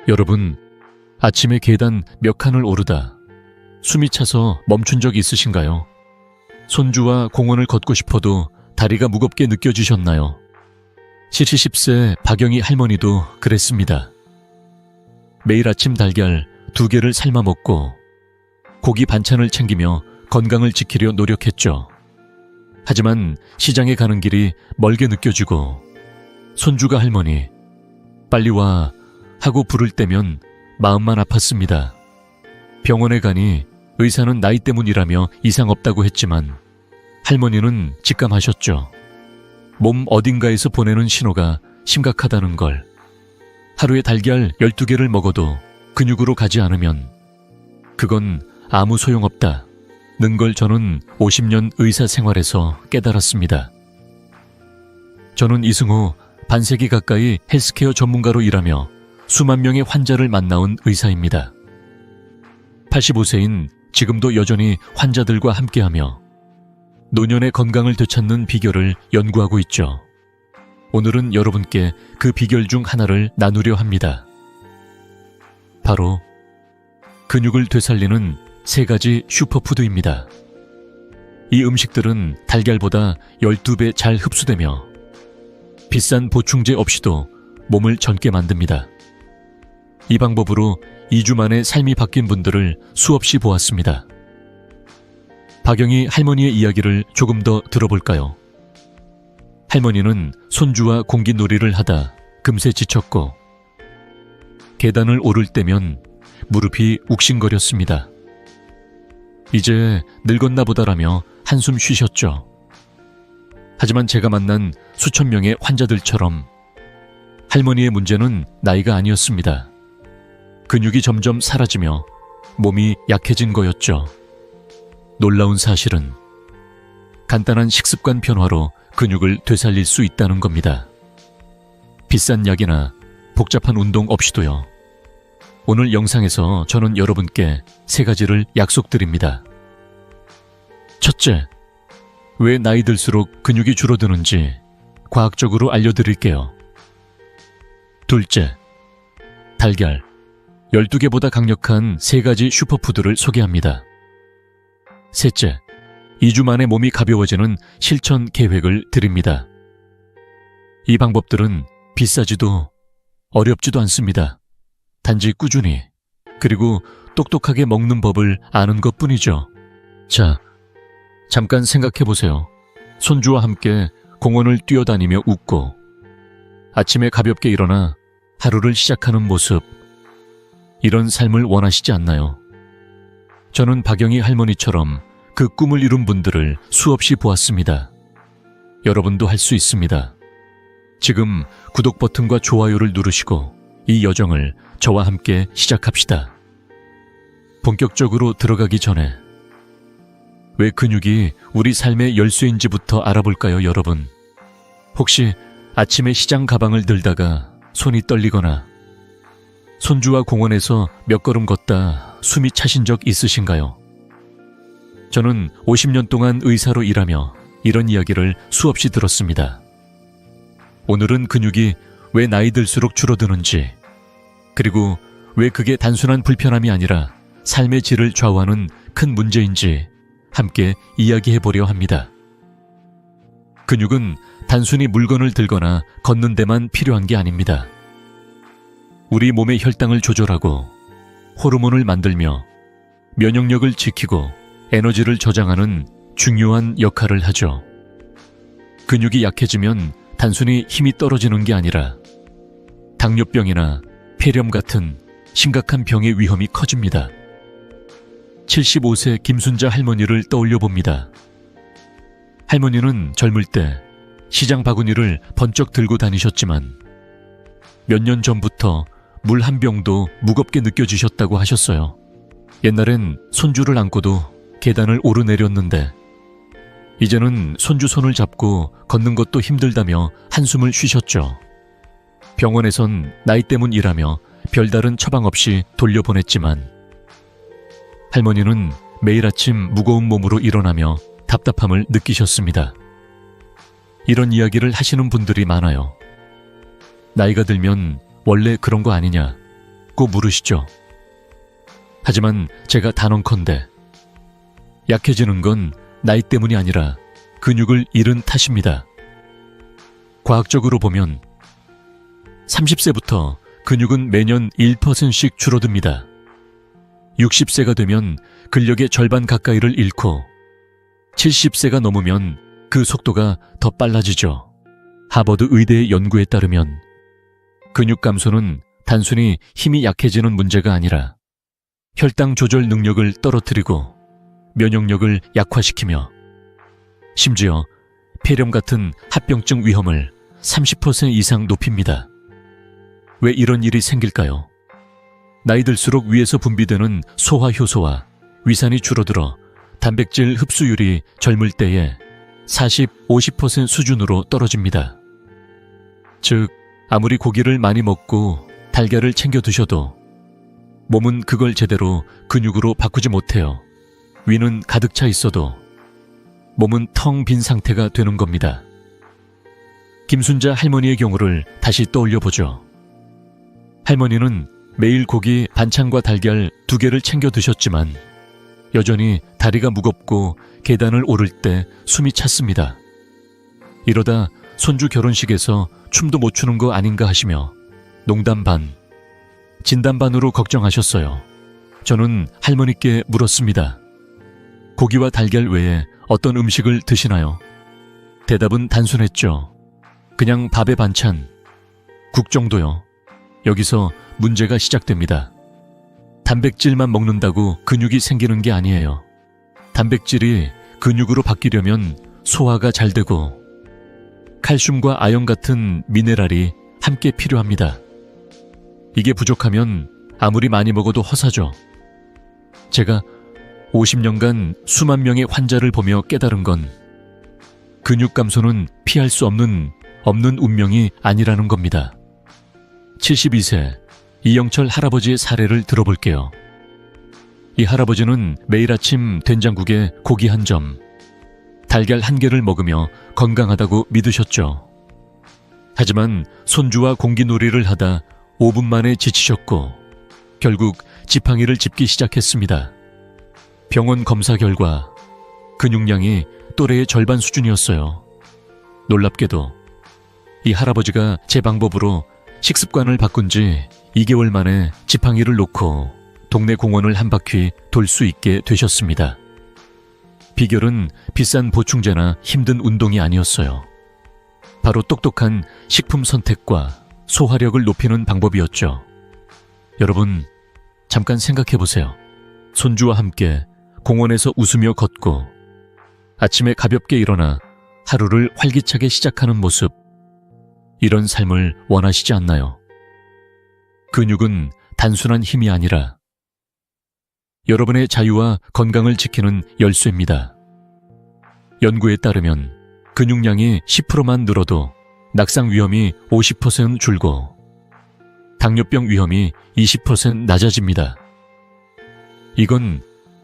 여러분, 아침에 계단 몇 칸을 오르다 숨이 차서 멈춘 적 있으신가요? 손주와 공원을 걷고 싶어도 다리가 무겁게 느껴지셨나요? 70세 박영희 할머니도 그랬습니다. 매일 아침 달걀 2개를 삶아 먹고 고기 반찬을 챙기며 건강을 지키려 노력했죠. 하지만 시장에 가는 길이 멀게 느껴지고 손주가 할머니, 빨리 와 하고 부를 때면 마음만 아팠습니다. 병원에 가니 의사는 나이 때문이라며 이상 없다고 했지만 할머니는 직감하셨죠. 몸 어딘가에서 보내는 신호가 심각하다는 걸. 하루에 달걀 12개를 먹어도 근육으로 가지 않으면 그건 아무 소용없다는 걸 저는 50년 의사 생활에서 깨달았습니다. 저는 이승후 반세기 가까이 헬스케어 전문가로 일하며 수만 명의 환자를 만나온 의사입니다. 85세인 지금도 여전히 환자들과 함께하며 노년의 건강을 되찾는 비결을 연구하고 있죠. 오늘은 여러분께 그 비결 중 하나를 나누려 합니다. 바로 근육을 되살리는 3가지 슈퍼푸드입니다. 이 음식들은 달걀보다 12배 잘 흡수되며 비싼 보충제 없이도 몸을 젊게 만듭니다. 이 방법으로 2주 만에 삶이 바뀐 분들을 수없이 보았습니다. 박영희 할머니의 이야기를 조금 더 들어볼까요? 할머니는 손주와 공기놀이를 하다 금세 지쳤고 계단을 오를 때면 무릎이 욱신거렸습니다. 이제 늙었나 보다라며 한숨 쉬셨죠. 하지만 제가 만난 수천 명의 환자들처럼 할머니의 문제는 나이가 아니었습니다. 근육이 점점 사라지며 몸이 약해진 거였죠. 놀라운 사실은 간단한 식습관 변화로 근육을 되살릴 수 있다는 겁니다. 비싼 약이나 복잡한 운동 없이도요. 오늘 영상에서 저는 여러분께 3가지를 약속드립니다. 첫째, 왜 나이 들수록 근육이 줄어드는지 과학적으로 알려드릴게요. 둘째, 달걀 12개보다 강력한 3가지 슈퍼푸드를 소개합니다. 셋째, 2주 만에 몸이 가벼워지는 실천 계획을 드립니다. 이 방법들은 비싸지도 어렵지도 않습니다. 단지 꾸준히, 그리고 똑똑하게 먹는 법을 아는 것뿐이죠. 자, 잠깐 생각해보세요. 손주와 함께 공원을 뛰어다니며 웃고 아침에 가볍게 일어나 하루를 시작하는 모습, 이런 삶을 원하시지 않나요? 저는 박영희 할머니처럼 그 꿈을 이룬 분들을 수없이 보았습니다. 여러분도 할 수 있습니다. 지금 구독 버튼과 좋아요를 누르시고 이 여정을 저와 함께 시작합시다. 본격적으로 들어가기 전에 왜 근육이 우리 삶의 열쇠인지부터 알아볼까요, 여러분? 혹시 아침에 시장 가방을 들다가 손이 떨리거나 손주와 공원에서 몇 걸음 걷다 숨이 차신 적 있으신가요? 저는 50년 동안 의사로 일하며 이런 이야기를 수없이 들었습니다. 오늘은 근육이 왜 나이 들수록 줄어드는지, 그리고 왜 그게 단순한 불편함이 아니라 삶의 질을 좌우하는 큰 문제인지 함께 이야기해보려 합니다. 근육은 단순히 물건을 들거나 걷는 데만 필요한 게 아닙니다. 우리 몸의 혈당을 조절하고 호르몬을 만들며 면역력을 지키고 에너지를 저장하는 중요한 역할을 하죠. 근육이 약해지면 단순히 힘이 떨어지는 게 아니라 당뇨병이나 폐렴 같은 심각한 병의 위험이 커집니다. 75세 김순자 할머니를 떠올려 봅니다. 할머니는 젊을 때 시장 바구니를 번쩍 들고 다니셨지만 몇 년 전부터 물 한 병도 무겁게 느껴지셨다고 하셨어요. 옛날엔 손주를 안고도 계단을 오르내렸는데 이제는 손주 손을 잡고 걷는 것도 힘들다며 한숨을 쉬셨죠. 병원에선 나이 때문이라며 별다른 처방 없이 돌려보냈지만 할머니는 매일 아침 무거운 몸으로 일어나며 답답함을 느끼셨습니다. 이런 이야기를 하시는 분들이 많아요. 나이가 들면 원래 그런 거 아니냐, 묻고 물으시죠. 하지만 제가 단언컨대 약해지는 건 나이 때문이 아니라 근육을 잃은 탓입니다. 과학적으로 보면 30세부터 근육은 매년 1%씩 줄어듭니다. 60세가 되면 근력의 절반 가까이를 잃고 70세가 넘으면 그 속도가 더 빨라지죠. 하버드 의대의 연구에 따르면 근육 감소는 단순히 힘이 약해지는 문제가 아니라 혈당 조절 능력을 떨어뜨리고 면역력을 약화시키며 심지어 폐렴 같은 합병증 위험을 30% 이상 높입니다. 왜 이런 일이 생길까요? 나이 들수록 위에서 분비되는 소화 효소와 위산이 줄어들어 단백질 흡수율이 젊을 때에 40, 50% 수준으로 떨어집니다. 즉, 아무리 고기를 많이 먹고 달걀을 챙겨 드셔도 몸은 그걸 제대로 근육으로 바꾸지 못해요. 위는 가득 차 있어도 몸은 텅 빈 상태가 되는 겁니다. 김순자 할머니의 경우를 다시 떠올려 보죠. 할머니는 매일 고기 반찬과 달걀 2개를 챙겨 드셨지만 여전히 다리가 무겁고 계단을 오를 때 숨이 찼습니다. 이러다 손주 결혼식에서 춤도 못 추는 거 아닌가 하시며 농담 반, 진담 반으로 걱정하셨어요. 저는 할머니께 물었습니다. 고기와 달걀 외에 어떤 음식을 드시나요? 대답은 단순했죠. 그냥 밥에 반찬, 국 정도요. 여기서 문제가 시작됩니다. 단백질만 먹는다고 근육이 생기는 게 아니에요. 단백질이 근육으로 바뀌려면 소화가 잘 되고 칼슘과 아연 같은 미네랄이 함께 필요합니다. 이게 부족하면 아무리 많이 먹어도 허사죠. 제가 50년간 수만 명의 환자를 보며 깨달은 건 근육 감소는 피할 수 없는 운명이 아니라는 겁니다. 72세 이영철 할아버지의 사례를 들어볼게요. 이 할아버지는 매일 아침 된장국에 고기 1점, 달걀 1개를 먹으며 건강하다고 믿으셨죠. 하지만 손주와 공기놀이를 하다 5분 만에 지치셨고 결국 지팡이를 짚기 시작했습니다. 병원 검사 결과 근육량이 또래의 절반 수준이었어요. 놀랍게도 이 할아버지가 제 방법으로 식습관을 바꾼 지 2개월 만에 지팡이를 놓고 동네 공원을 한 바퀴 돌 수 있게 되셨습니다. 비결은 비싼 보충제나 힘든 운동이 아니었어요. 바로 똑똑한 식품 선택과 소화력을 높이는 방법이었죠. 여러분, 잠깐 생각해 보세요. 손주와 함께 공원에서 웃으며 걷고 아침에 가볍게 일어나 하루를 활기차게 시작하는 모습, 이런 삶을 원하시지 않나요? 근육은 단순한 힘이 아니라 여러분의 자유와 건강을 지키는 열쇠입니다. 연구에 따르면 근육량이 10%만 늘어도 낙상 위험이 50% 줄고 당뇨병 위험이 20% 낮아집니다. 이건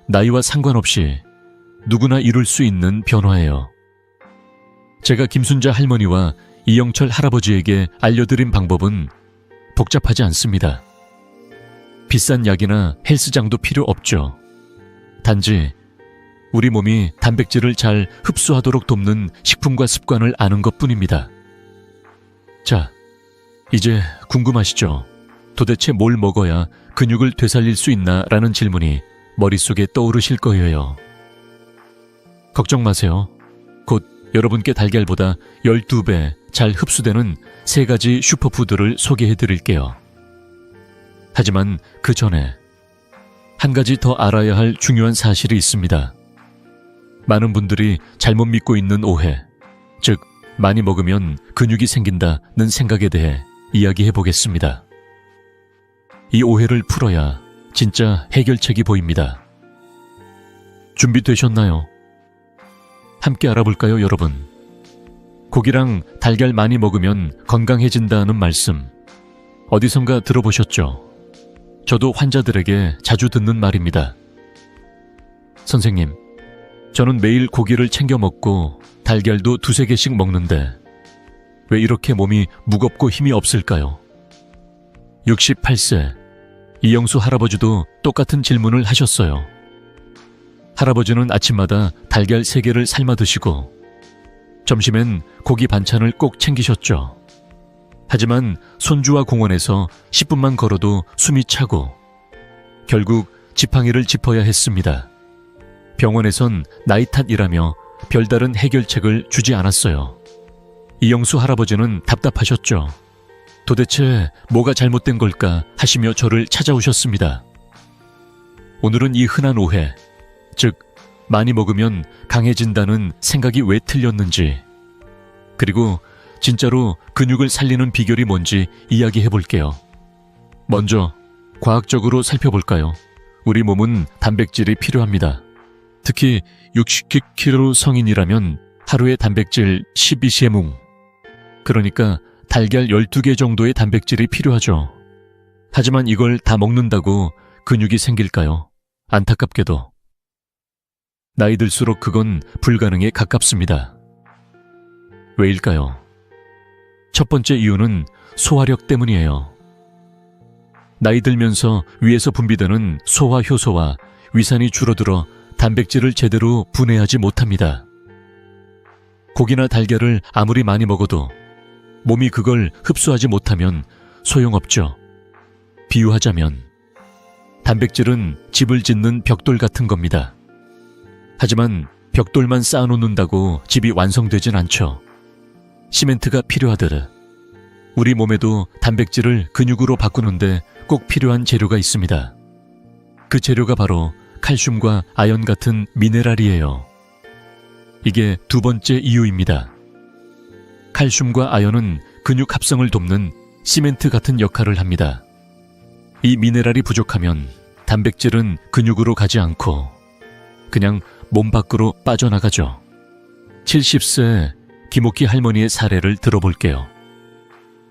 나이와 상관없이 누구나 이룰 수 있는 변화예요. 제가 김순자 할머니와 이영철 할아버지에게 알려드린 방법은 복잡하지 않습니다. 비싼 약이나 헬스장도 필요 없죠. 단지 우리 몸이 단백질을 잘 흡수하도록 돕는 식품과 습관을 아는 것뿐입니다. 자, 이제 궁금하시죠? 도대체 뭘 먹어야 근육을 되살릴 수 있나? 라는 질문이 머릿속에 떠오르실 거예요. 걱정 마세요. 곧 여러분께 달걀보다 12배 잘 흡수되는 3가지 슈퍼푸드를 소개해드릴게요. 하지만 그 전에 한 가지 더 알아야 할 중요한 사실이 있습니다. 많은 분들이 잘못 믿고 있는 오해, 즉 많이 먹으면 근육이 생긴다는 생각에 대해 이야기해 보겠습니다. 이 오해를 풀어야 진짜 해결책이 보입니다. 준비되셨나요? 함께 알아볼까요, 여러분? 고기랑 달걀 많이 먹으면 건강해진다는 말씀 어디선가 들어보셨죠? 저도 환자들에게 자주 듣는 말입니다. 선생님, 저는 매일 고기를 챙겨 먹고 달걀도 2-3개씩 먹는데 왜 이렇게 몸이 무겁고 힘이 없을까요? 68세 이영수 할아버지도 똑같은 질문을 하셨어요. 할아버지는 아침마다 달걀 3개를 삶아 드시고 점심엔 고기 반찬을 꼭 챙기셨죠. 하지만 손주와 공원에서 10분만 걸어도 숨이 차고 결국 지팡이를 짚어야 했습니다. 병원에선 나이 탓이라며 별다른 해결책을 주지 않았어요. 이영수 할아버지는 답답하셨죠. 도대체 뭐가 잘못된 걸까 하시며 저를 찾아오셨습니다. 오늘은 이 흔한 오해, 즉 많이 먹으면 강해진다는 생각이 왜 틀렸는지, 그리고 진짜로 근육을 살리는 비결이 뭔지 이야기해 볼게요. 먼저 과학적으로 살펴볼까요? 우리 몸은 단백질이 필요합니다. 특히 60kg 성인이라면 하루에 단백질 12g뭉, 그러니까 달걀 12개 정도의 단백질이 필요하죠. 하지만 이걸 다 먹는다고 근육이 생길까요? 안타깝게도. 나이 들수록 그건 불가능에 가깝습니다. 왜일까요? 첫 번째 이유는 소화력 때문이에요. 나이 들면서 위에서 분비되는 소화 효소와 위산이 줄어들어 단백질을 제대로 분해하지 못합니다. 고기나 달걀을 아무리 많이 먹어도 몸이 그걸 흡수하지 못하면 소용없죠. 비유하자면 단백질은 집을 짓는 벽돌 같은 겁니다. 하지만 벽돌만 쌓아놓는다고 집이 완성되진 않죠. 시멘트가 필요하듯 우리 몸에도 단백질을 근육으로 바꾸는데 꼭 필요한 재료가 있습니다. 그 재료가 바로 칼슘과 아연 같은 미네랄이에요. 이게 두 번째 이유입니다. 칼슘과 아연은 근육 합성을 돕는 시멘트 같은 역할을 합니다. 이 미네랄이 부족하면 단백질은 근육으로 가지 않고 그냥 몸 밖으로 빠져나가죠. 70세 김옥희 할머니의 사례를 들어볼게요.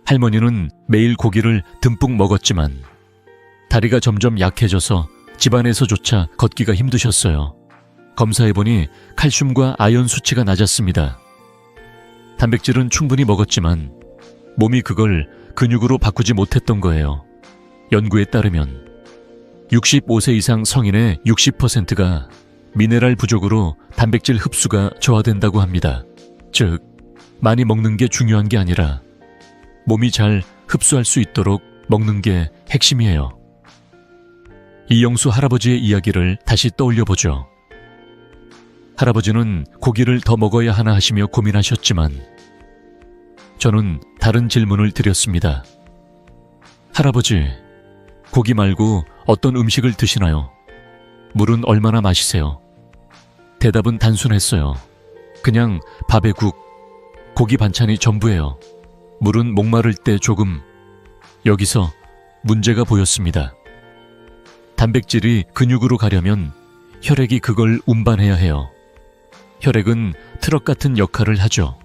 할머니는 매일 고기를 듬뿍 먹었지만 다리가 점점 약해져서 집안에서조차 걷기가 힘드셨어요. 검사해보니 칼슘과 아연 수치가 낮았습니다. 단백질은 충분히 먹었지만 몸이 그걸 근육으로 바꾸지 못했던 거예요. 연구에 따르면 65세 이상 성인의 60%가 미네랄 부족으로 단백질 흡수가 저하된다고 합니다. 즉, 많이 먹는 게 중요한 게 아니라 몸이 잘 흡수할 수 있도록 먹는 게 핵심이에요. 이영수 할아버지의 이야기를 다시 떠올려보죠. 할아버지는 고기를 더 먹어야 하나 하시며 고민하셨지만 저는 다른 질문을 드렸습니다. 할아버지, 고기 말고 어떤 음식을 드시나요? 물은 얼마나 마시세요? 대답은 단순했어요. 그냥 밥에 국, 고기 반찬이 전부예요. 물은 목마를 때 조금. 여기서 문제가 보였습니다. 단백질이 근육으로 가려면 혈액이 그걸 운반해야 해요. 혈액은 트럭 같은 역할을 하죠.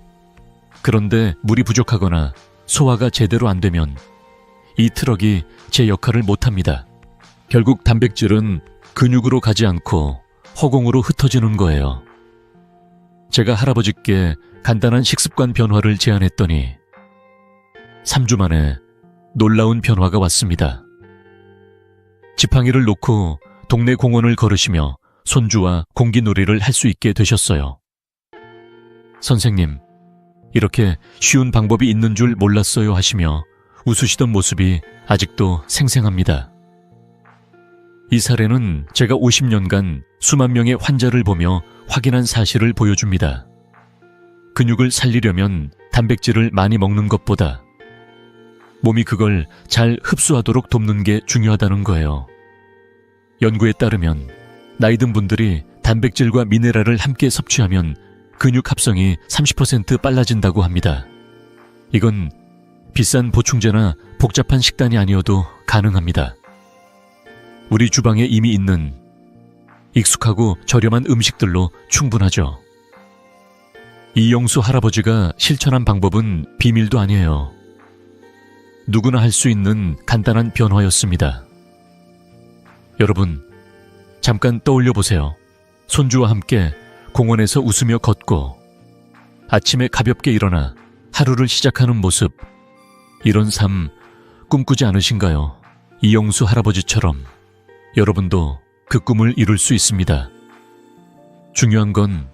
그런데 물이 부족하거나 소화가 제대로 안 되면 이 트럭이 제 역할을 못합니다. 결국 단백질은 근육으로 가지 않고 허공으로 흩어지는 거예요. 제가 할아버지께 간단한 식습관 변화를 제안했더니 3주 만에 놀라운 변화가 왔습니다. 지팡이를 놓고 동네 공원을 걸으시며 손주와 공기놀이를 할 수 있게 되셨어요. 선생님, 이렇게 쉬운 방법이 있는 줄 몰랐어요 하시며 웃으시던 모습이 아직도 생생합니다. 이 사례는 제가 50년간 수만 명의 환자를 보며 확인한 사실을 보여줍니다. 근육을 살리려면 단백질을 많이 먹는 것보다 몸이 그걸 잘 흡수하도록 돕는 게 중요하다는 거예요. 연구에 따르면 나이 든 분들이 단백질과 미네랄을 함께 섭취하면 근육 합성이 30% 빨라진다고 합니다. 이건 비싼 보충제나 복잡한 식단이 아니어도 가능합니다. 우리 주방에 이미 있는 익숙하고 저렴한 음식들로 충분하죠. 이영수 할아버지가 실천한 방법은 비밀도 아니에요. 누구나 할 수 있는 간단한 변화였습니다. 여러분, 잠깐 떠올려 보세요. 손주와 함께 공원에서 웃으며 걷고 아침에 가볍게 일어나 하루를 시작하는 모습, 이런 삶 꿈꾸지 않으신가요? 이영수 할아버지처럼 여러분도 그 꿈을 이룰 수 있습니다. 중요한 건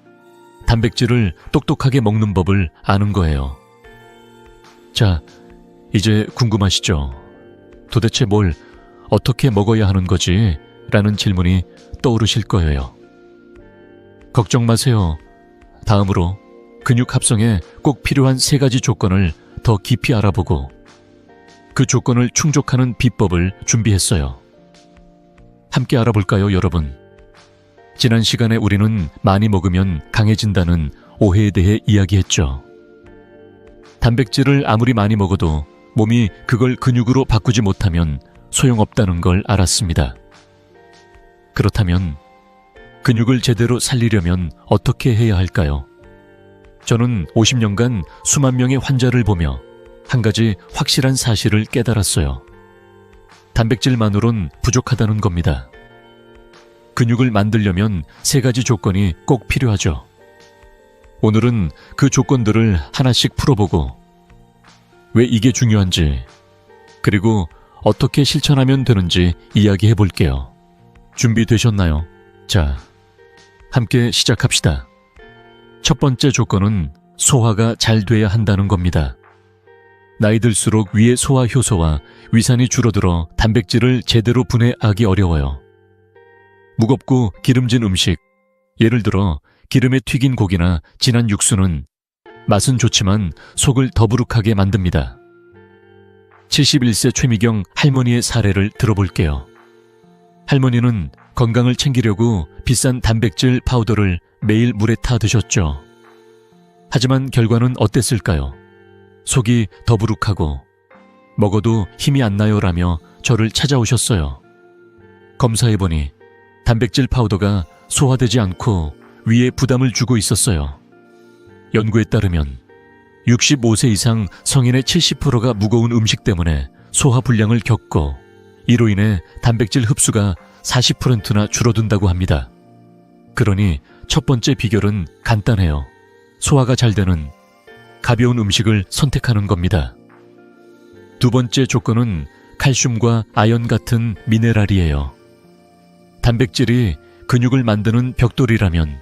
단백질을 똑똑하게 먹는 법을 아는 거예요. 자, 이제 궁금하시죠? 도대체 뭘 어떻게 먹어야 하는 거지? 라는 질문이 떠오르실 거예요. 걱정 마세요. 다음으로 근육 합성에 꼭 필요한 3가지 조건을 더 깊이 알아보고 그 조건을 충족하는 비법을 준비했어요. 함께 알아볼까요, 여러분? 지난 시간에 우리는 많이 먹으면 강해진다는 오해에 대해 이야기했죠. 단백질을 아무리 많이 먹어도 몸이 그걸 근육으로 바꾸지 못하면 소용없다는 걸 알았습니다. 그렇다면 근육을 제대로 살리려면 어떻게 해야 할까요? 저는 50년간 수만 명의 환자를 보며 한 가지 확실한 사실을 깨달았어요. 단백질만으론 부족하다는 겁니다. 근육을 만들려면 3가지 조건이 꼭 필요하죠. 오늘은 그 조건들을 하나씩 풀어보고 왜 이게 중요한지 그리고 어떻게 실천하면 되는지 이야기해 볼게요. 준비되셨나요? 자, 함께 시작합시다. 첫 번째 조건은 소화가 잘 돼야 한다는 겁니다. 나이 들수록 위의 소화 효소와 위산이 줄어들어 단백질을 제대로 분해하기 어려워요. 무겁고 기름진 음식, 예를 들어 기름에 튀긴 고기나 진한 육수는 맛은 좋지만 속을 더부룩하게 만듭니다. 71세 최미경 할머니의 사례를 들어볼게요. 할머니는 건강을 챙기려고 비싼 단백질 파우더를 매일 물에 타 드셨죠. 하지만 결과는 어땠을까요? 속이 더부룩하고 먹어도 힘이 안 나요라며 저를 찾아오셨어요. 검사해보니 단백질 파우더가 소화되지 않고 위에 부담을 주고 있었어요. 연구에 따르면 65세 이상 성인의 70%가 무거운 음식 때문에 소화불량을 겪고 이로 인해 단백질 흡수가 40%나 줄어든다고 합니다. 그러니 첫 번째 비결은 간단해요. 소화가 잘 되는 가벼운 음식을 선택하는 겁니다. 두 번째 조건은 칼슘과 아연 같은 미네랄이에요. 단백질이 근육을 만드는 벽돌이라면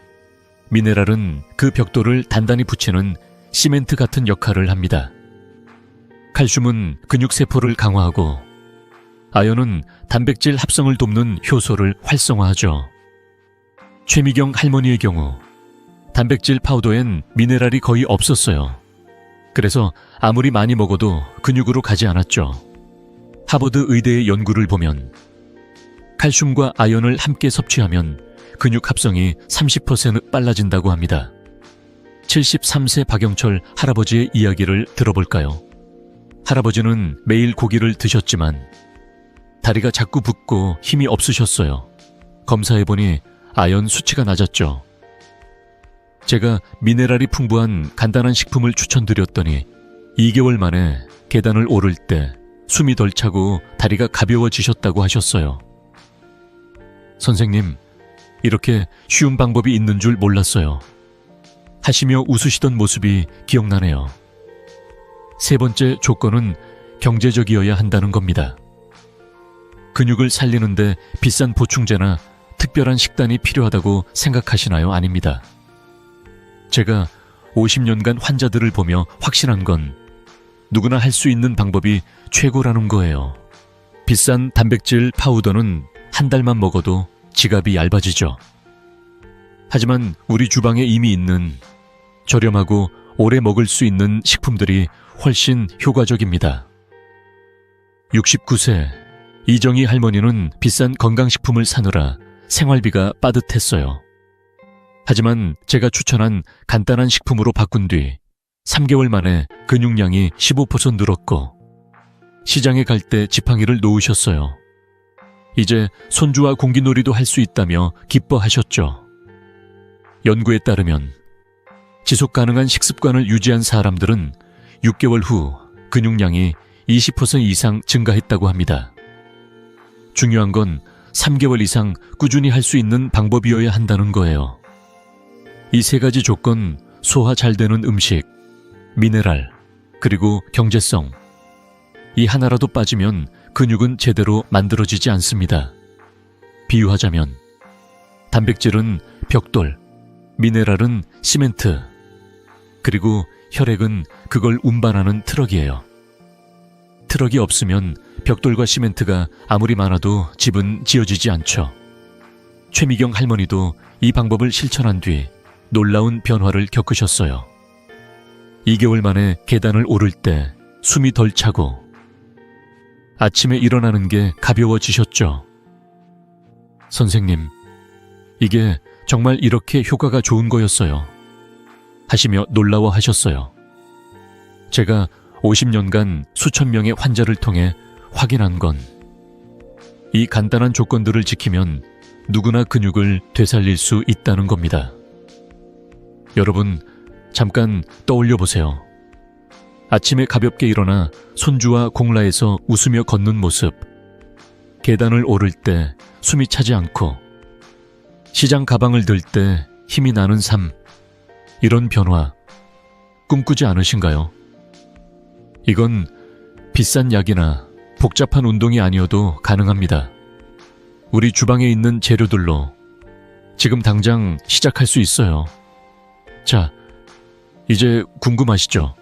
미네랄은 그 벽돌을 단단히 붙이는 시멘트 같은 역할을 합니다. 칼슘은 근육세포를 강화하고 아연은 단백질 합성을 돕는 효소를 활성화하죠. 최미경 할머니의 경우 단백질 파우더엔 미네랄이 거의 없었어요. 그래서 아무리 많이 먹어도 근육으로 가지 않았죠. 하버드 의대의 연구를 보면 칼슘과 아연을 함께 섭취하면 근육 합성이 30% 빨라진다고 합니다. 73세 박영철 할아버지의 이야기를 들어볼까요? 할아버지는 매일 고기를 드셨지만 다리가 자꾸 붓고 힘이 없으셨어요. 검사해보니 아연 수치가 낮았죠. 제가 미네랄이 풍부한 간단한 식품을 추천드렸더니 2개월 만에 계단을 오를 때 숨이 덜 차고 다리가 가벼워지셨다고 하셨어요. 선생님, 이렇게 쉬운 방법이 있는 줄 몰랐어요. 하시며 웃으시던 모습이 기억나네요. 세 번째 조건은 경제적이어야 한다는 겁니다. 근육을 살리는데 비싼 보충제나 특별한 식단이 필요하다고 생각하시나요? 아닙니다. 제가 50년간 환자들을 보며 확신한 건 누구나 할 수 있는 방법이 최고라는 거예요. 비싼 단백질 파우더는 한 달만 먹어도 지갑이 얇아지죠. 하지만 우리 주방에 이미 있는 저렴하고 오래 먹을 수 있는 식품들이 훨씬 효과적입니다. 69세 이정희 할머니는 비싼 건강식품을 사느라 생활비가 빠듯했어요. 하지만 제가 추천한 간단한 식품으로 바꾼 뒤 3개월 만에 근육량이 15% 늘었고 시장에 갈 때 지팡이를 놓으셨어요. 이제 손주와 공기놀이도 할 수 있다며 기뻐하셨죠. 연구에 따르면 지속 가능한 식습관을 유지한 사람들은 6개월 후 근육량이 20% 이상 증가했다고 합니다. 중요한 건 3개월 이상 꾸준히 할 수 있는 방법이어야 한다는 거예요. 이 3가지 조건, 소화 잘 되는 음식, 미네랄, 그리고 경제성. 이 하나라도 빠지면 근육은 제대로 만들어지지 않습니다. 비유하자면 단백질은 벽돌, 미네랄은 시멘트, 그리고 혈액은 그걸 운반하는 트럭이에요. 트럭이 없으면 벽돌과 시멘트가 아무리 많아도 집은 지어지지 않죠. 최미경 할머니도 이 방법을 실천한 뒤 놀라운 변화를 겪으셨어요. 2개월 만에 계단을 오를 때 숨이 덜 차고 아침에 일어나는 게 가벼워지셨죠. 선생님, 이게 정말 이렇게 효과가 좋은 거였어요. 하시며 놀라워하셨어요. 제가 50년간 수천 명의 환자를 통해 확인한 건 이 간단한 조건들을 지키면 누구나 근육을 되살릴 수 있다는 겁니다. 여러분, 잠깐 떠올려 보세요. 아침에 가볍게 일어나 손주와 공라에서 웃으며 걷는 모습, 계단을 오를 때 숨이 차지 않고 시장 가방을 들 때 힘이 나는 삶, 이런 변화 꿈꾸지 않으신가요? 이건 비싼 약이나 복잡한 운동이 아니어도 가능합니다. 우리 주방에 있는 재료들로 지금 당장 시작할 수 있어요. 자, 이제 궁금하시죠?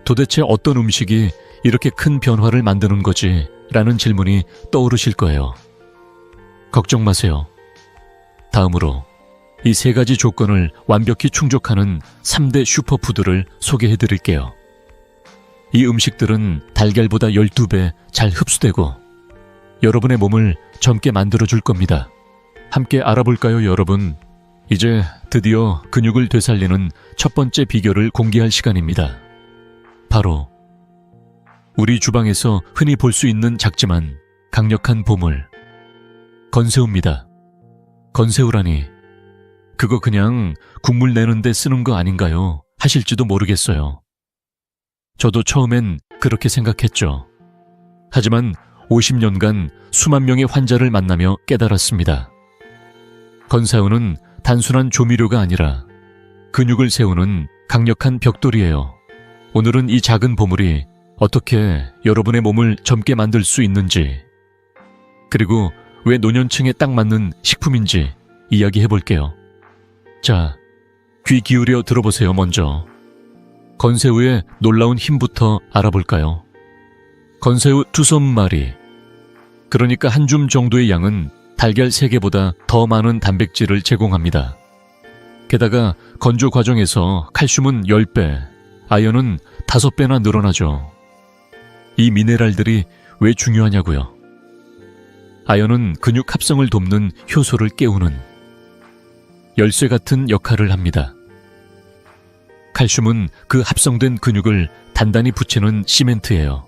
도대체 어떤 음식이 이렇게 큰 변화를 만드는 거지? 라는 질문이 떠오르실 거예요. 걱정 마세요. 다음으로 이 3가지 조건을 완벽히 충족하는 3대 슈퍼푸드를 소개해 드릴게요. 이 음식들은 달걀보다 12배 잘 흡수되고 여러분의 몸을 젊게 만들어줄 겁니다. 함께 알아볼까요, 여러분? 이제 드디어 근육을 되살리는 첫 번째 비결을 공개할 시간입니다. 바로 우리 주방에서 흔히 볼 수 있는 작지만 강력한 보물, 건새우입니다. 건새우라니, 그거 그냥 국물 내는데 쓰는 거 아닌가요? 하실지도 모르겠어요. 저도 처음엔 그렇게 생각했죠. 하지만 50년간 수만 명의 환자를 만나며 깨달았습니다. 건새우는 단순한 조미료가 아니라 근육을 세우는 강력한 벽돌이에요. 오늘은 이 작은 보물이 어떻게 여러분의 몸을 젊게 만들 수 있는지, 그리고 왜 노년층에 딱 맞는 식품인지 이야기해 볼게요. 자, 귀 기울여 들어보세요. 먼저 건새우의 놀라운 힘부터 알아볼까요? 건새우 2손마리, 그러니까 한 줌 정도의 양은 달걀 3개보다 더 많은 단백질을 제공합니다. 게다가 건조 과정에서 칼슘은 10배, 아연은 5배나 늘어나죠. 이 미네랄들이 왜 중요하냐고요? 아연은 근육 합성을 돕는 효소를 깨우는 열쇠 같은 역할을 합니다. 칼슘은 그 합성된 근육을 단단히 붙이는 시멘트예요.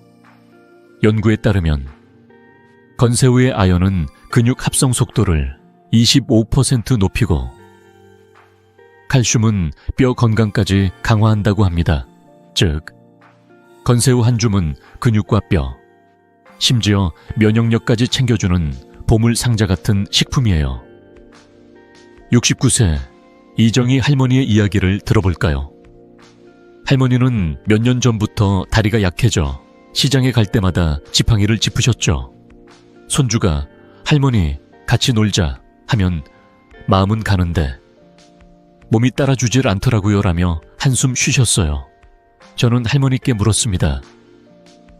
연구에 따르면 건새우의 아연은 근육 합성 속도를 25% 높이고 칼슘은 뼈 건강까지 강화한다고 합니다. 즉, 건새우 한 줌은 근육과 뼈, 심지어 면역력까지 챙겨주는 보물 상자 같은 식품이에요. 69세 이정희 할머니의 이야기를 들어볼까요? 할머니는 몇 년 전부터 다리가 약해져 시장에 갈 때마다 지팡이를 짚으셨죠. 손주가 할머니 같이 놀자 하면 마음은 가는데 몸이 따라주질 않더라고요 라며 한숨 쉬셨어요. 저는 할머니께 물었습니다.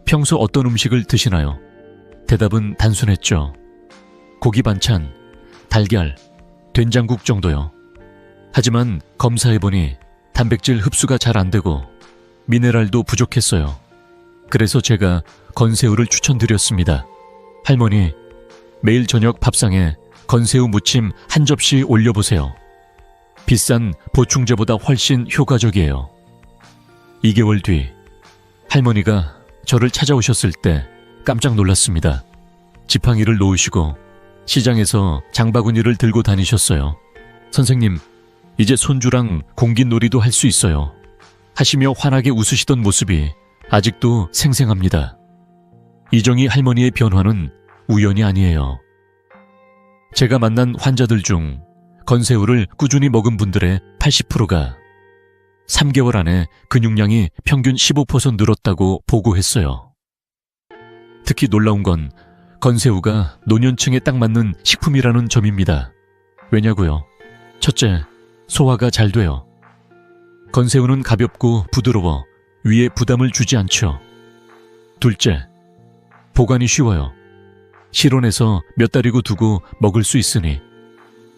평소 어떤 음식을 드시나요? 대답은 단순했죠. 고기 반찬, 달걀, 된장국 정도요. 하지만 검사해보니 단백질 흡수가 잘 안되고 미네랄도 부족했어요. 그래서 제가 건새우를 추천드렸습니다. 할머니, 매일 저녁 밥상에 건새우 무침 한 접시 올려보세요. 비싼 보충제보다 훨씬 효과적이에요. 2개월 뒤 할머니가 저를 찾아오셨을 때 깜짝 놀랐습니다. 지팡이를 놓으시고 시장에서 장바구니를 들고 다니셨어요. 선생님, 이제 손주랑 공깃놀이도 할 수 있어요. 하시며 환하게 웃으시던 모습이 아직도 생생합니다. 이정희 할머니의 변화는 우연이 아니에요. 제가 만난 환자들 중 건새우를 꾸준히 먹은 분들의 80%가 3개월 안에 근육량이 평균 15% 늘었다고 보고했어요. 특히 놀라운 건 건새우가 노년층에 딱 맞는 식품이라는 점입니다. 왜냐고요? 첫째, 소화가 잘 돼요. 건새우는 가볍고 부드러워 위에 부담을 주지 않죠. 둘째, 보관이 쉬워요. 실온에서 몇 달이고 두고 먹을 수 있으니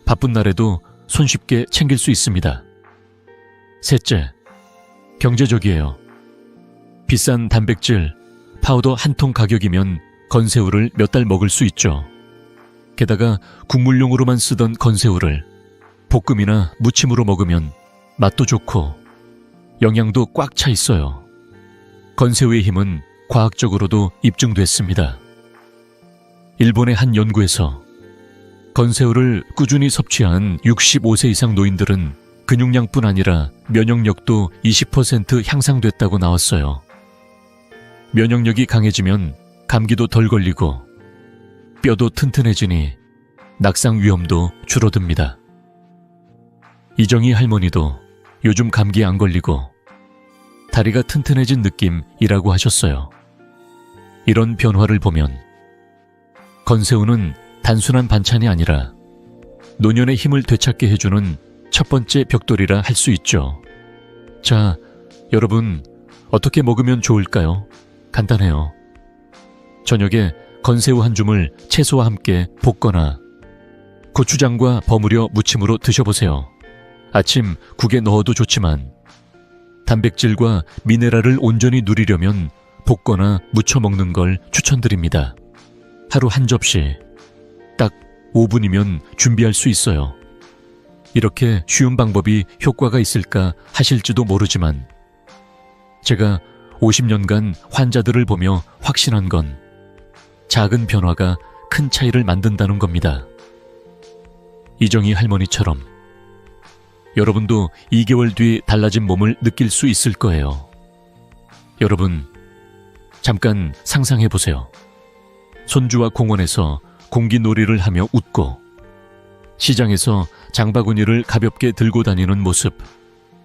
바쁜 날에도 손쉽게 챙길 수 있습니다. 셋째, 경제적이에요. 비싼 단백질, 파우더 한 통 가격이면 건새우를 몇 달 먹을 수 있죠. 게다가 국물용으로만 쓰던 건새우를 볶음이나 무침으로 먹으면 맛도 좋고 영양도 꽉 차 있어요. 건새우의 힘은 과학적으로도 입증됐습니다. 일본의 한 연구에서 건새우를 꾸준히 섭취한 65세 이상 노인들은 근육량뿐 아니라 면역력도 20% 향상됐다고 나왔어요. 면역력이 강해지면 감기도 덜 걸리고 뼈도 튼튼해지니 낙상 위험도 줄어듭니다. 이정희 할머니도 요즘 감기에 안 걸리고 다리가 튼튼해진 느낌이라고 하셨어요. 이런 변화를 보면 건새우는 단순한 반찬이 아니라 노년의 힘을 되찾게 해주는 첫 번째 벽돌이라 할 수 있죠. 자, 여러분 어떻게 먹으면 좋을까요? 간단해요. 저녁에 건새우 한 줌을 채소와 함께 볶거나 고추장과 버무려 무침으로 드셔보세요. 아침 국에 넣어도 좋지만 단백질과 미네랄을 온전히 누리려면 볶거나 무쳐 먹는 걸 추천드립니다. 하루 한 접시, 딱 5분이면 준비할 수 있어요. 이렇게 쉬운 방법이 효과가 있을까 하실지도 모르지만 제가 50년간 환자들을 보며 확신한 건 작은 변화가 큰 차이를 만든다는 겁니다. 이정희 할머니처럼 여러분도 2개월 뒤 달라진 몸을 느낄 수 있을 거예요. 여러분, 잠깐 상상해 보세요. 손주와 공원에서 공기놀이를 하며 웃고 시장에서 장바구니를 가볍게 들고 다니는 모습,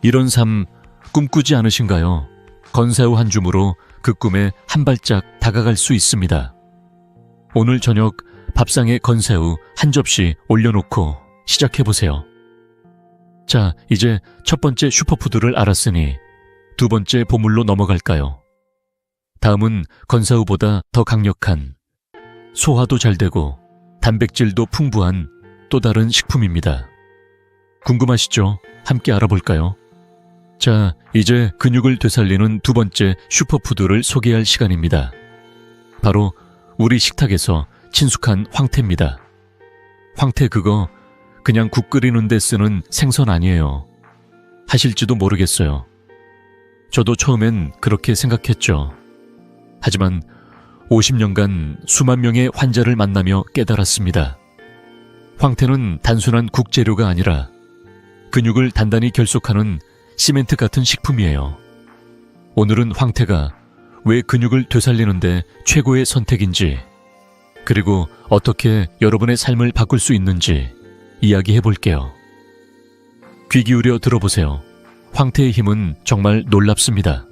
이런 삶 꿈꾸지 않으신가요? 건새우 한 줌으로 그 꿈에 한 발짝 다가갈 수 있습니다. 오늘 저녁 밥상에 건새우 한 접시 올려놓고 시작해보세요. 자, 이제 첫 번째 슈퍼푸드를 알았으니 두 번째 보물로 넘어갈까요? 다음은 건새우보다 더 강력한, 소화도 잘 되고 단백질도 풍부한 또 다른 식품입니다. 궁금하시죠? 함께 알아볼까요? 자, 이제 근육을 되살리는 두 번째 슈퍼푸드를 소개할 시간입니다. 바로 우리 식탁에서 친숙한 황태입니다. 황태 그거 그냥 국 끓이는 데 쓰는 생선 아니에요. 하실지도 모르겠어요. 저도 처음엔 그렇게 생각했죠. 하지만 50년간 수만 명의 환자를 만나며 깨달았습니다. 황태는 단순한 국재료가 아니라 근육을 단단히 결속하는 시멘트 같은 식품이에요. 오늘은 황태가 왜 근육을 되살리는데 최고의 선택인지, 그리고 어떻게 여러분의 삶을 바꿀 수 있는지 이야기해 볼게요. 귀 기울여 들어보세요. 황태의 힘은 정말 놀랍습니다.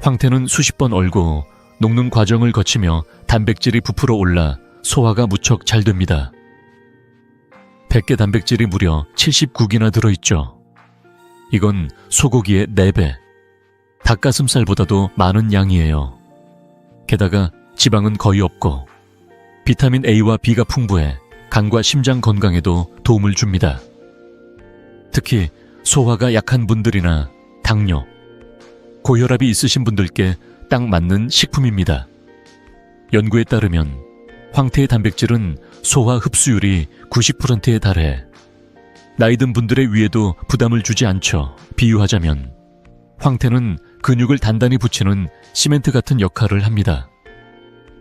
황태는 수십 번 얼고 녹는 과정을 거치며 단백질이 부풀어 올라 소화가 무척 잘 됩니다. 100개 단백질이 무려 79기나 들어있죠. 이건 소고기의 4배, 닭가슴살보다도 많은 양이에요. 게다가 지방은 거의 없고 비타민 A와 B가 풍부해 간과 심장 건강에도 도움을 줍니다. 특히 소화가 약한 분들이나 당뇨, 고혈압이 있으신 분들께 딱 맞는 식품입니다. 연구에 따르면 황태의 단백질은 소화 흡수율이 90%에 달해 나이 든 분들의 위에도 부담을 주지 않죠. 비유하자면 황태는 근육을 단단히 붙이는 시멘트 같은 역할을 합니다.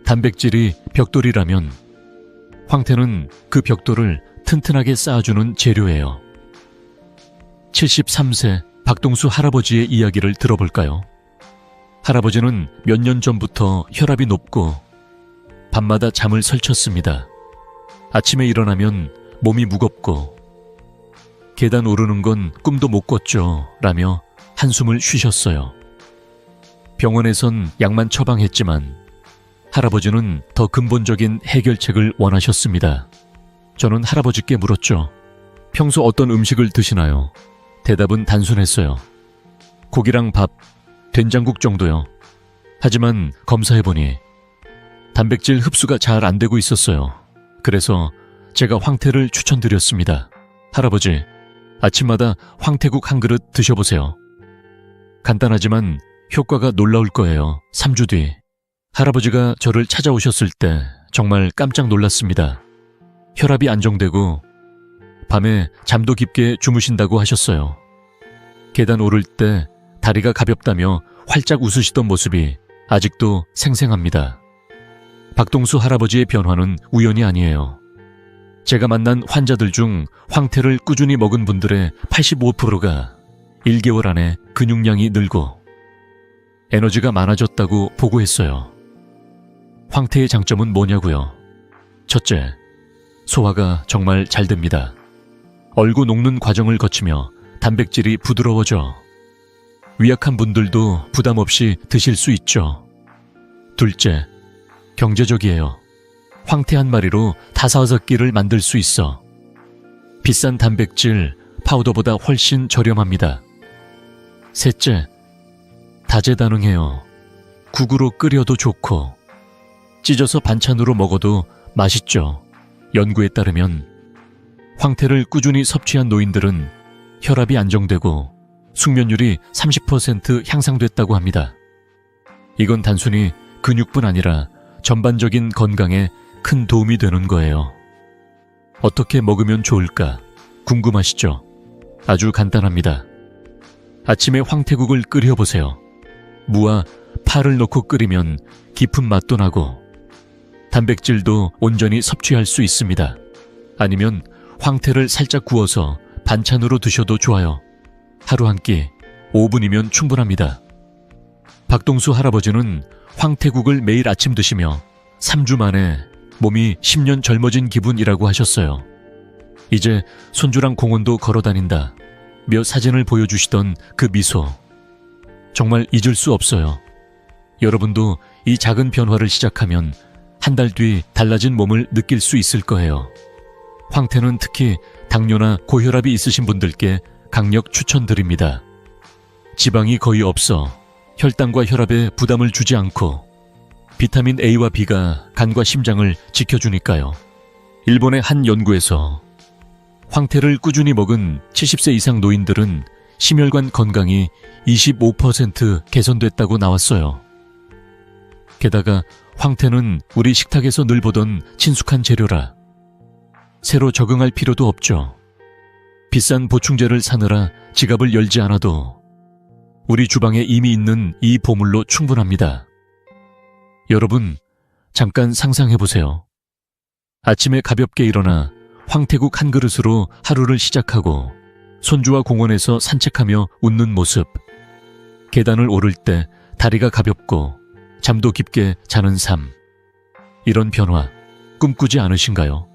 단백질이 벽돌이라면 황태는 그 벽돌을 튼튼하게 쌓아주는 재료예요. 73세 박동수 할아버지의 이야기를 들어볼까요? 할아버지는 몇 년 전부터 혈압이 높고 밤마다 잠을 설쳤습니다. 아침에 일어나면 몸이 무겁고 계단 오르는 건 꿈도 못 꿨죠 라며 한숨을 쉬셨어요. 병원에선 약만 처방했지만 할아버지는 더 근본적인 해결책을 원하셨습니다. 저는 할아버지께 물었죠. 평소 어떤 음식을 드시나요? 대답은 단순했어요. 고기랑 밥, 된장국 정도요. 하지만 검사해보니 단백질 흡수가 잘 안 되고 있었어요. 그래서 제가 황태를 추천드렸습니다. 할아버지, 아침마다 황태국 한 그릇 드셔보세요. 간단하지만 효과가 놀라울 거예요. 3주 뒤 할아버지가 저를 찾아오셨을 때 정말 깜짝 놀랐습니다. 혈압이 안정되고 밤에 잠도 깊게 주무신다고 하셨어요. 계단 오를 때 다리가 가볍다며 활짝 웃으시던 모습이 아직도 생생합니다. 박동수 할아버지의 변화는 우연이 아니에요. 제가 만난 환자들 중 황태를 꾸준히 먹은 분들의 85%가 1개월 안에 근육량이 늘고 에너지가 많아졌다고 보고했어요. 황태의 장점은 뭐냐고요? 첫째, 소화가 정말 잘 됩니다. 얼고 녹는 과정을 거치며 단백질이 부드러워져 위약한 분들도 부담 없이 드실 수 있죠. 둘째, 경제적이에요. 황태 한 마리로 5-6끼를 만들 수 있어 비싼 단백질 파우더보다 훨씬 저렴합니다. 셋째, 다재다능해요. 국으로 끓여도 좋고 찢어서 반찬으로 먹어도 맛있죠. 연구에 따르면 황태를 꾸준히 섭취한 노인들은 혈압이 안정되고 숙면율이 30% 향상됐다고 합니다. 이건 단순히 근육뿐 아니라 전반적인 건강에 큰 도움이 되는 거예요. 어떻게 먹으면 좋을까 궁금하시죠? 아주 간단합니다. 아침에 황태국을 끓여보세요. 무와 파를 넣고 끓이면 깊은 맛도 나고 단백질도 온전히 섭취할 수 있습니다. 아니면 황태를 살짝 구워서 반찬으로 드셔도 좋아요. 하루 한 끼 5분이면 충분합니다. 박동수 할아버지는 황태국을 매일 아침 드시며 3주 만에 몸이 10년 젊어진 기분이라고 하셨어요. 이제 손주랑 공원도 걸어다닌다 며 사진을 보여주시던 그 미소. 정말 잊을 수 없어요. 여러분도 이 작은 변화를 시작하면 한 달 뒤 달라진 몸을 느낄 수 있을 거예요. 황태는 특히 당뇨나 고혈압이 있으신 분들께 강력 추천드립니다. 지방이 거의 없어 혈당과 혈압에 부담을 주지 않고 비타민 A와 B가 간과 심장을 지켜주니까요. 일본의 한 연구에서 황태를 꾸준히 먹은 70세 이상 노인들은 심혈관 건강이 25% 개선됐다고 나왔어요. 게다가 황태는 우리 식탁에서 늘 보던 친숙한 재료라 새로 적응할 필요도 없죠. 비싼 보충제를 사느라 지갑을 열지 않아도 우리 주방에 이미 있는 이 보물로 충분합니다. 여러분, 잠깐 상상해보세요. 아침에 가볍게 일어나 황태국 한 그릇으로 하루를 시작하고 손주와 공원에서 산책하며 웃는 모습. 계단을 오를 때 다리가 가볍고 잠도 깊게 자는 삶. 이런 변화 꿈꾸지 않으신가요?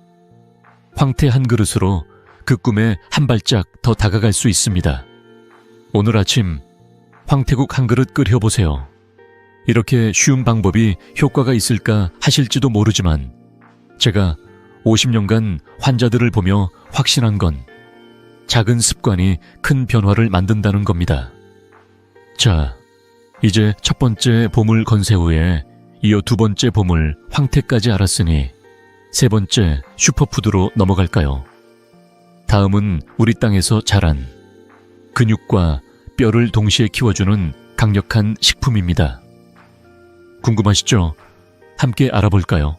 황태 한 그릇으로 그 꿈에 한 발짝 더 다가갈 수 있습니다. 오늘 아침 황태국 한 그릇 끓여보세요. 이렇게 쉬운 방법이 효과가 있을까 하실지도 모르지만 제가 50년간 환자들을 보며 확신한 건 작은 습관이 큰 변화를 만든다는 겁니다. 자, 이제 첫 번째 보물 건새우에 이어 두 번째 보물 황태까지 알았으니 세 번째 슈퍼푸드로 넘어갈까요? 다음은 우리 땅에서 자란 근육과 뼈를 동시에 키워주는 강력한 식품입니다. 궁금하시죠? 함께 알아볼까요?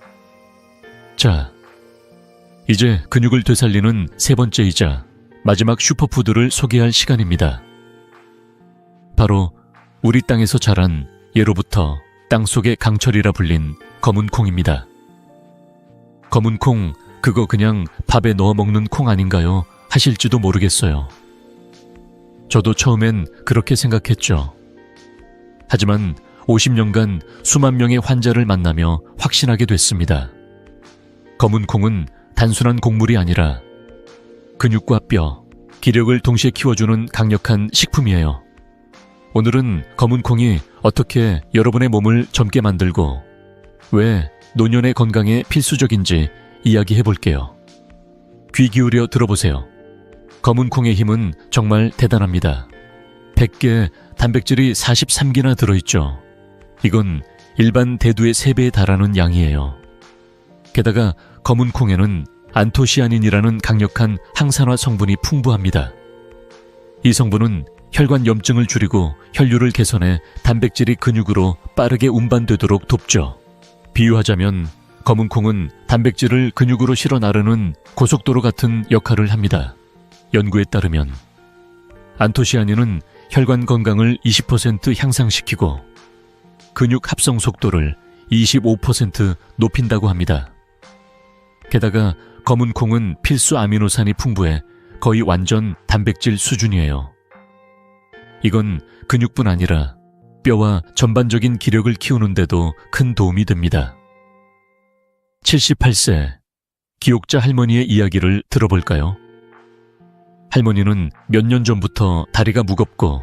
자, 이제 근육을 되살리는 세 번째이자 마지막 슈퍼푸드를 소개할 시간입니다. 바로 우리 땅에서 자란 예로부터 땅속의 강철이라 불린 검은 콩입니다. 검은 콩, 그거 그냥 밥에 넣어 먹는 콩 아닌가요? 하실지도 모르겠어요. 저도 처음엔 그렇게 생각했죠. 하지만 50년간 수만 명의 환자를 만나며 확신하게 됐습니다. 검은 콩은 단순한 곡물이 아니라 근육과 뼈, 기력을 동시에 키워주는 강력한 식품이에요. 오늘은 검은 콩이 어떻게 여러분의 몸을 젊게 만들고 왜 노년의 건강에 필수적인지 이야기해 볼게요. 귀 기울여 들어보세요. 검은 콩의 힘은 정말 대단합니다. 100개 단백질이 43개나 들어있죠. 이건 일반 대두의 3배에 달하는 양이에요. 게다가 검은 콩에는 안토시아닌이라는 강력한 항산화 성분이 풍부합니다. 이 성분은 혈관 염증을 줄이고 혈류를 개선해 단백질이 근육으로 빠르게 운반되도록 돕죠. 비유하자면 검은 콩은 단백질을 근육으로 실어 나르는 고속도로 같은 역할을 합니다. 연구에 따르면 안토시아닌은 혈관 건강을 20% 향상시키고 근육 합성 속도를 25% 높인다고 합니다. 게다가 검은 콩은 필수 아미노산이 풍부해 거의 완전 단백질 수준이에요. 이건 근육뿐 아니라 뼈와 전반적인 기력을 키우는데도 큰 도움이 됩니다. 78세 기옥자 할머니의 이야기를 들어볼까요? 할머니는 몇 년 전부터 다리가 무겁고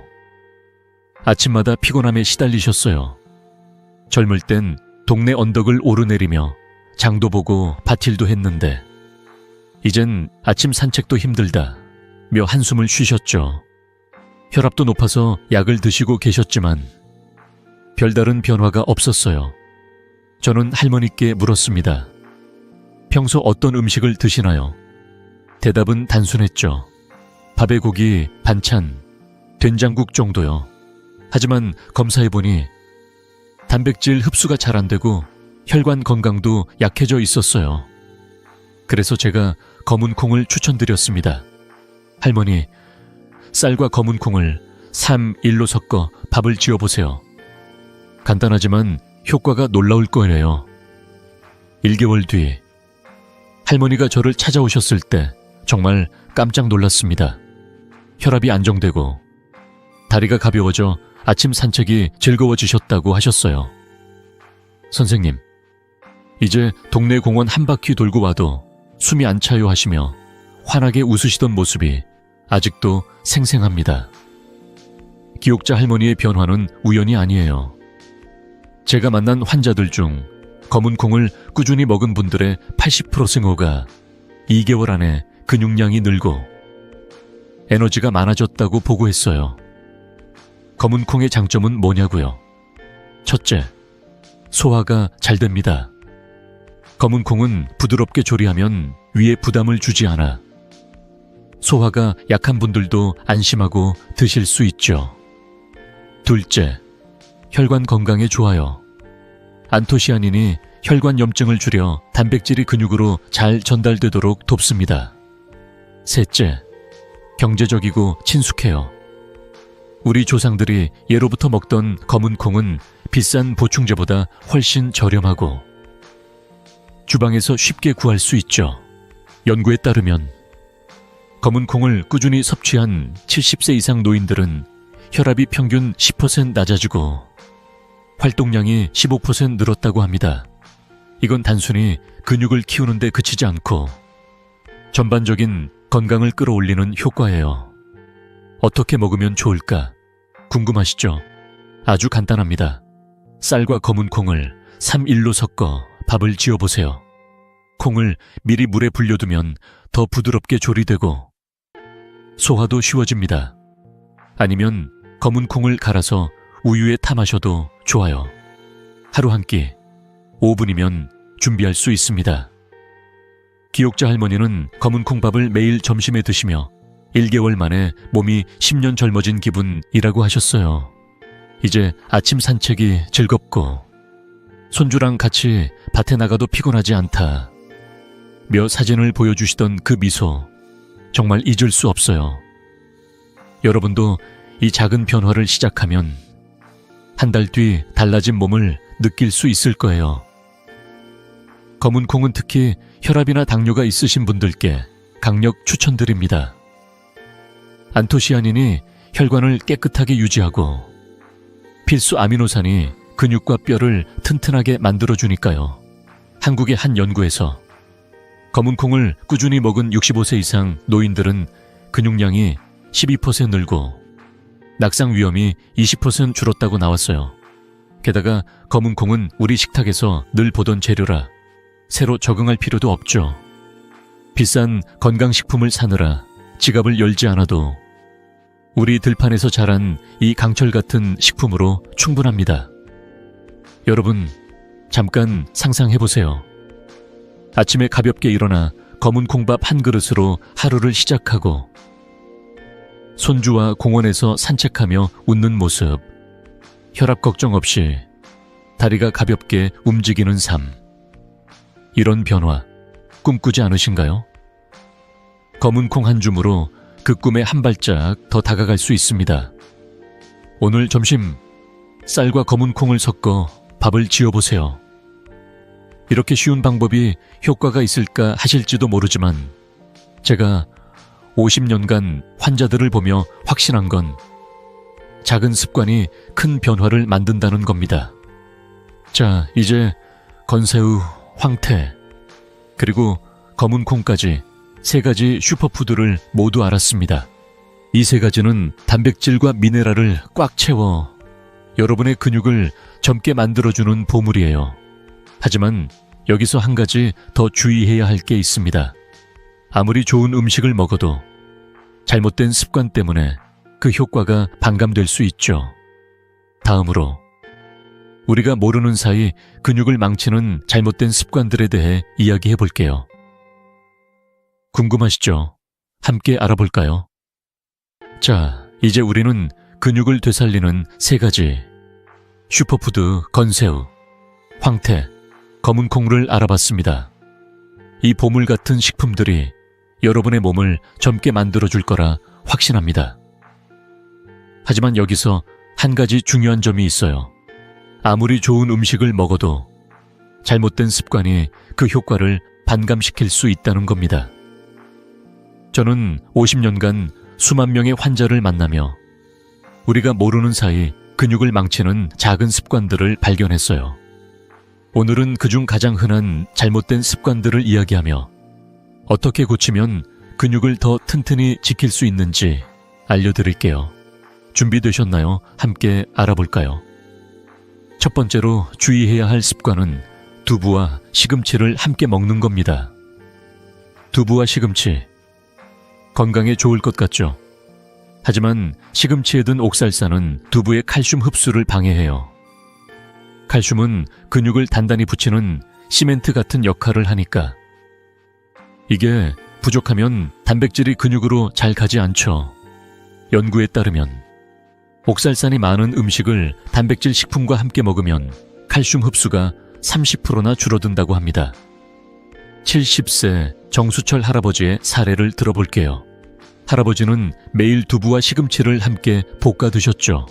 아침마다 피곤함에 시달리셨어요. 젊을 땐 동네 언덕을 오르내리며 장도 보고 밭일도 했는데 이젠 아침 산책도 힘들다며 한숨을 쉬셨죠. 혈압도 높아서 약을 드시고 계셨지만 별다른 변화가 없었어요. 저는 할머니께 물었습니다. 평소 어떤 음식을 드시나요? 대답은 단순했죠. 밥에 고기, 반찬, 된장국 정도요. 하지만 검사해보니 단백질 흡수가 잘 안 되고 혈관 건강도 약해져 있었어요. 그래서 제가 검은 콩을 추천드렸습니다. 할머니, 쌀과 검은 콩을 3:1로 섞어 밥을 지어보세요. 간단하지만 효과가 놀라울 거예요. 1개월 뒤 할머니가 저를 찾아오셨을 때 정말 깜짝 놀랐습니다. 혈압이 안정되고 다리가 가벼워져 아침 산책이 즐거워지셨다고 하셨어요. 선생님, 이제 동네 공원 한 바퀴 돌고 와도 숨이 안 차요 하시며 환하게 웃으시던 모습이 아직도 생생합니다. 기옥자 할머니의 변화는 우연이 아니에요. 제가 만난 환자들 중 검은 콩을 꾸준히 먹은 분들의 80% 승호가 2개월 안에 근육량이 늘고 에너지가 많아졌다고 보고했어요. 검은 콩의 장점은 뭐냐고요? 첫째, 소화가 잘 됩니다. 검은 콩은 부드럽게 조리하면 위에 부담을 주지 않아 소화가 약한 분들도 안심하고 드실 수 있죠. 둘째, 혈관 건강에 좋아요. 안토시아닌이 혈관 염증을 줄여 단백질이 근육으로 잘 전달되도록 돕습니다. 셋째, 경제적이고 친숙해요. 우리 조상들이 예로부터 먹던 검은 콩은 비싼 보충제보다 훨씬 저렴하고 주방에서 쉽게 구할 수 있죠. 연구에 따르면 검은 콩을 꾸준히 섭취한 70세 이상 노인들은 혈압이 평균 10% 낮아지고 활동량이 15% 늘었다고 합니다. 이건 단순히 근육을 키우는 데 그치지 않고 전반적인 건강을 끌어올리는 효과예요. 어떻게 먹으면 좋을까? 궁금하시죠? 아주 간단합니다. 쌀과 검은 콩을 3:1로 섞어 밥을 지어보세요. 콩을 미리 물에 불려두면 더 부드럽게 조리되고 소화도 쉬워집니다. 아니면 검은 콩을 갈아서 우유에 타 마셔도 좋아요. 하루 한 끼, 5분이면 준비할 수 있습니다. 기옥자 할머니는 검은 콩밥을 매일 점심에 드시며 1개월 만에 몸이 10년 젊어진 기분이라고 하셨어요. 이제 아침 산책이 즐겁고 손주랑 같이 밭에 나가도 피곤하지 않다 며 사진을 보여주시던 그 미소, 정말 잊을 수 없어요. 여러분도 이 작은 변화를 시작하면 한 달 뒤 달라진 몸을 느낄 수 있을 거예요. 검은 콩은 특히 혈압이나 당뇨가 있으신 분들께 강력 추천드립니다. 안토시아닌이 혈관을 깨끗하게 유지하고 필수 아미노산이 근육과 뼈를 튼튼하게 만들어주니까요. 한국의 한 연구에서 검은 콩을 꾸준히 먹은 65세 이상 노인들은 근육량이 12% 늘고 낙상 위험이 20% 줄었다고 나왔어요. 게다가 검은 콩은 우리 식탁에서 늘 보던 재료라 새로 적응할 필요도 없죠. 비싼 건강식품을 사느라 지갑을 열지 않아도 우리 들판에서 자란 이 강철 같은 식품으로 충분합니다. 여러분, 잠깐 상상해보세요. 아침에 가볍게 일어나 검은 콩밥 한 그릇으로 하루를 시작하고 손주와 공원에서 산책하며 웃는 모습, 혈압 걱정 없이 다리가 가볍게 움직이는 삶. 이런 변화 꿈꾸지 않으신가요? 검은 콩 한 줌으로 그 꿈에 한 발짝 더 다가갈 수 있습니다. 오늘 점심 쌀과 검은 콩을 섞어 밥을 지어보세요. 이렇게 쉬운 방법이 효과가 있을까 하실지도 모르지만 제가 50년간 환자들을 보며 확신한 건 작은 습관이 큰 변화를 만든다는 겁니다. 자, 이제 건새우, 황태, 그리고 검은 콩까지 3가지 슈퍼푸드를 모두 알았습니다. 이 3가지는 단백질과 미네랄을 꽉 채워 여러분의 근육을 젊게 만들어주는 보물이에요. 하지만 여기서 한 가지 더 주의해야 할 게 있습니다. 아무리 좋은 음식을 먹어도 잘못된 습관 때문에 그 효과가 반감될 수 있죠. 다음으로 우리가 모르는 사이 근육을 망치는 잘못된 습관들에 대해 이야기해 볼게요. 궁금하시죠? 함께 알아볼까요? 자, 이제 우리는 근육을 되살리는 3가지 슈퍼푸드 건새우, 황태, 검은 콩을 알아봤습니다. 이 보물 같은 식품들이 여러분의 몸을 젊게 만들어줄 거라 확신합니다. 하지만 여기서 한 가지 중요한 점이 있어요. 아무리 좋은 음식을 먹어도 잘못된 습관이 그 효과를 반감시킬 수 있다는 겁니다. 저는 50년간 수만 명의 환자를 만나며 우리가 모르는 사이 근육을 망치는 작은 습관들을 발견했어요. 오늘은 그중 가장 흔한 잘못된 습관들을 이야기하며 어떻게 고치면 근육을 더 튼튼히 지킬 수 있는지 알려드릴게요. 준비되셨나요? 함께 알아볼까요? 첫 번째로 주의해야 할 습관은 두부와 시금치를 함께 먹는 겁니다. 두부와 시금치, 건강에 좋을 것 같죠? 하지만 시금치에 든 옥살산은 두부의 칼슘 흡수를 방해해요. 칼슘은 근육을 단단히 붙이는 시멘트 같은 역할을 하니까 이게 부족하면 단백질이 근육으로 잘 가지 않죠. 연구에 따르면 옥살산이 많은 음식을 단백질 식품과 함께 먹으면 칼슘 흡수가 30%나 줄어든다고 합니다. 70세 정수철 할아버지의 사례를 들어볼게요. 할아버지는 매일 두부와 시금치를 함께 볶아 드셨죠.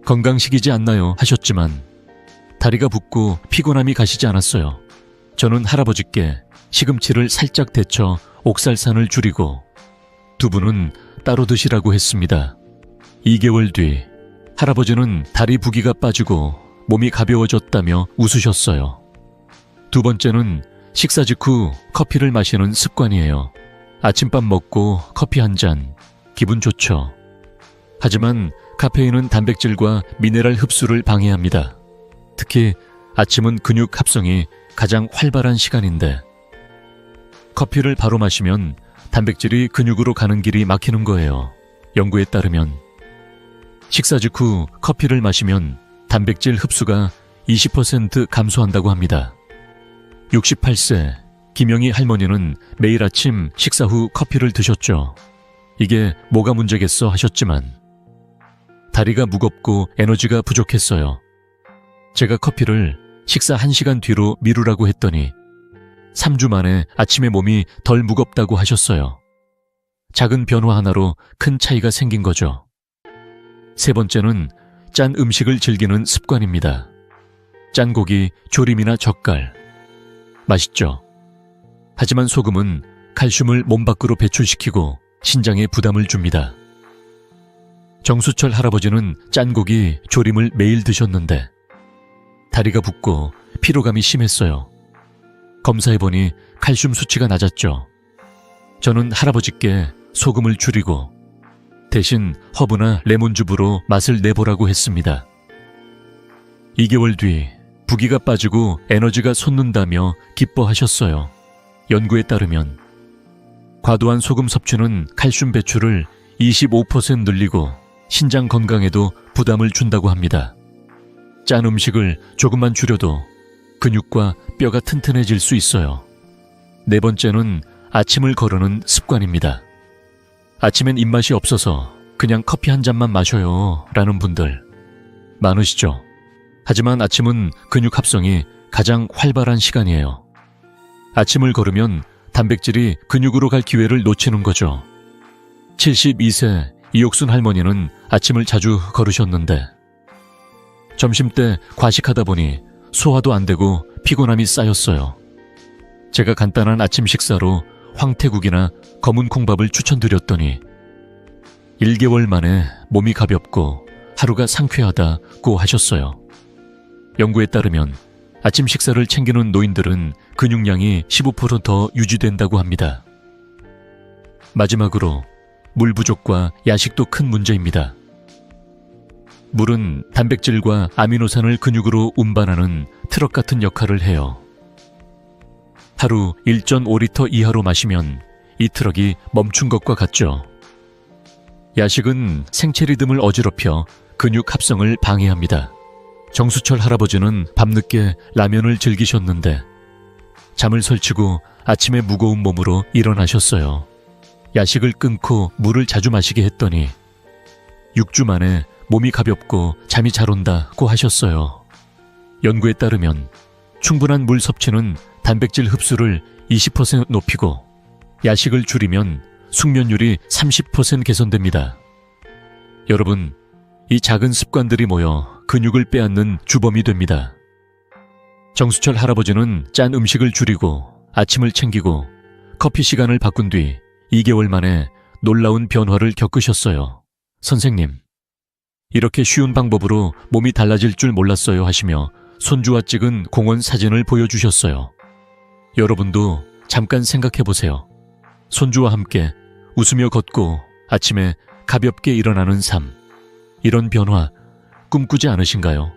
건강식이지 않나요? 하셨지만 다리가 붓고 피곤함이 가시지 않았어요. 저는 할아버지께 시금치를 살짝 데쳐 옥살산을 줄이고 두부는 따로 드시라고 했습니다. 2개월 뒤 할아버지는 다리 부기가 빠지고 몸이 가벼워졌다며 웃으셨어요. 두 번째는 식사 직후 커피를 마시는 습관이에요. 아침밥 먹고 커피 한 잔, 기분 좋죠. 하지만 카페인은 단백질과 미네랄 흡수를 방해합니다. 특히 아침은 근육 합성이 가장 활발한 시간인데 커피를 바로 마시면 단백질이 근육으로 가는 길이 막히는 거예요. 연구에 따르면 식사 직후 커피를 마시면 단백질 흡수가 20% 감소한다고 합니다. 68세 김영희 할머니는 매일 아침 식사 후 커피를 드셨죠. 이게 뭐가 문제겠어 하셨지만 다리가 무겁고 에너지가 부족했어요. 제가 커피를 식사 1시간 뒤로 미루라고 했더니 3주 만에 아침에 몸이 덜 무겁다고 하셨어요. 작은 변화 하나로 큰 차이가 생긴 거죠. 세 번째는 짠 음식을 즐기는 습관입니다. 짠 고기, 조림이나 젓갈. 맛있죠? 하지만 소금은 칼슘을 몸 밖으로 배출시키고 신장에 부담을 줍니다. 정수철 할아버지는 짠 고기, 조림을 매일 드셨는데 다리가 붓고 피로감이 심했어요. 검사해보니 칼슘 수치가 낮았죠. 저는 할아버지께 소금을 줄이고 대신 허브나 레몬즙으로 맛을 내보라고 했습니다. 2개월 뒤 부기가 빠지고 에너지가 솟는다며 기뻐하셨어요. 연구에 따르면 과도한 소금 섭취는 칼슘 배출을 25% 늘리고 신장 건강에도 부담을 준다고 합니다. 짠 음식을 조금만 줄여도 근육과 뼈가 튼튼해질 수 있어요. 네 번째는 아침을 거르는 습관입니다. 아침엔 입맛이 없어서 그냥 커피 한 잔만 마셔요 라는 분들 많으시죠? 하지만 아침은 근육 합성이 가장 활발한 시간이에요. 아침을 걸으면 단백질이 근육으로 갈 기회를 놓치는 거죠. 72세 이옥순 할머니는 아침을 자주 걸으셨는데 점심때 과식하다 보니 소화도 안 되고 피곤함이 쌓였어요. 제가 간단한 아침 식사로 황태국이나 검은 콩밥을 추천드렸더니 1개월 만에 몸이 가볍고 하루가 상쾌하다고 하셨어요. 연구에 따르면 아침 식사를 챙기는 노인들은 근육량이 15% 더 유지된다고 합니다. 마지막으로 물 부족과 야식도 큰 문제입니다. 물은 단백질과 아미노산을 근육으로 운반하는 트럭 같은 역할을 해요. 하루 1.5리터 이하로 마시면 이 트럭이 멈춘 것과 같죠. 야식은 생체 리듬을 어지럽혀 근육 합성을 방해합니다. 정수철 할아버지는 밤늦게 라면을 즐기셨는데 잠을 설치고 아침에 무거운 몸으로 일어나셨어요. 야식을 끊고 물을 자주 마시게 했더니 6주 만에 몸이 가볍고 잠이 잘 온다고 하셨어요. 연구에 따르면 충분한 물 섭취는 단백질 흡수를 20% 높이고 야식을 줄이면 숙면율이 30% 개선됩니다. 여러분, 이 작은 습관들이 모여 근육을 빼앗는 주범이 됩니다. 정수철 할아버지는 짠 음식을 줄이고 아침을 챙기고 커피 시간을 바꾼 뒤 2개월 만에 놀라운 변화를 겪으셨어요. 선생님, 이렇게 쉬운 방법으로 몸이 달라질 줄 몰랐어요 하시며 손주와 찍은 공원 사진을 보여주셨어요. 여러분도 잠깐 생각해보세요. 손주와 함께 웃으며 걷고 아침에 가볍게 일어나는 삶. 이런 변화 꿈꾸지 않으신가요?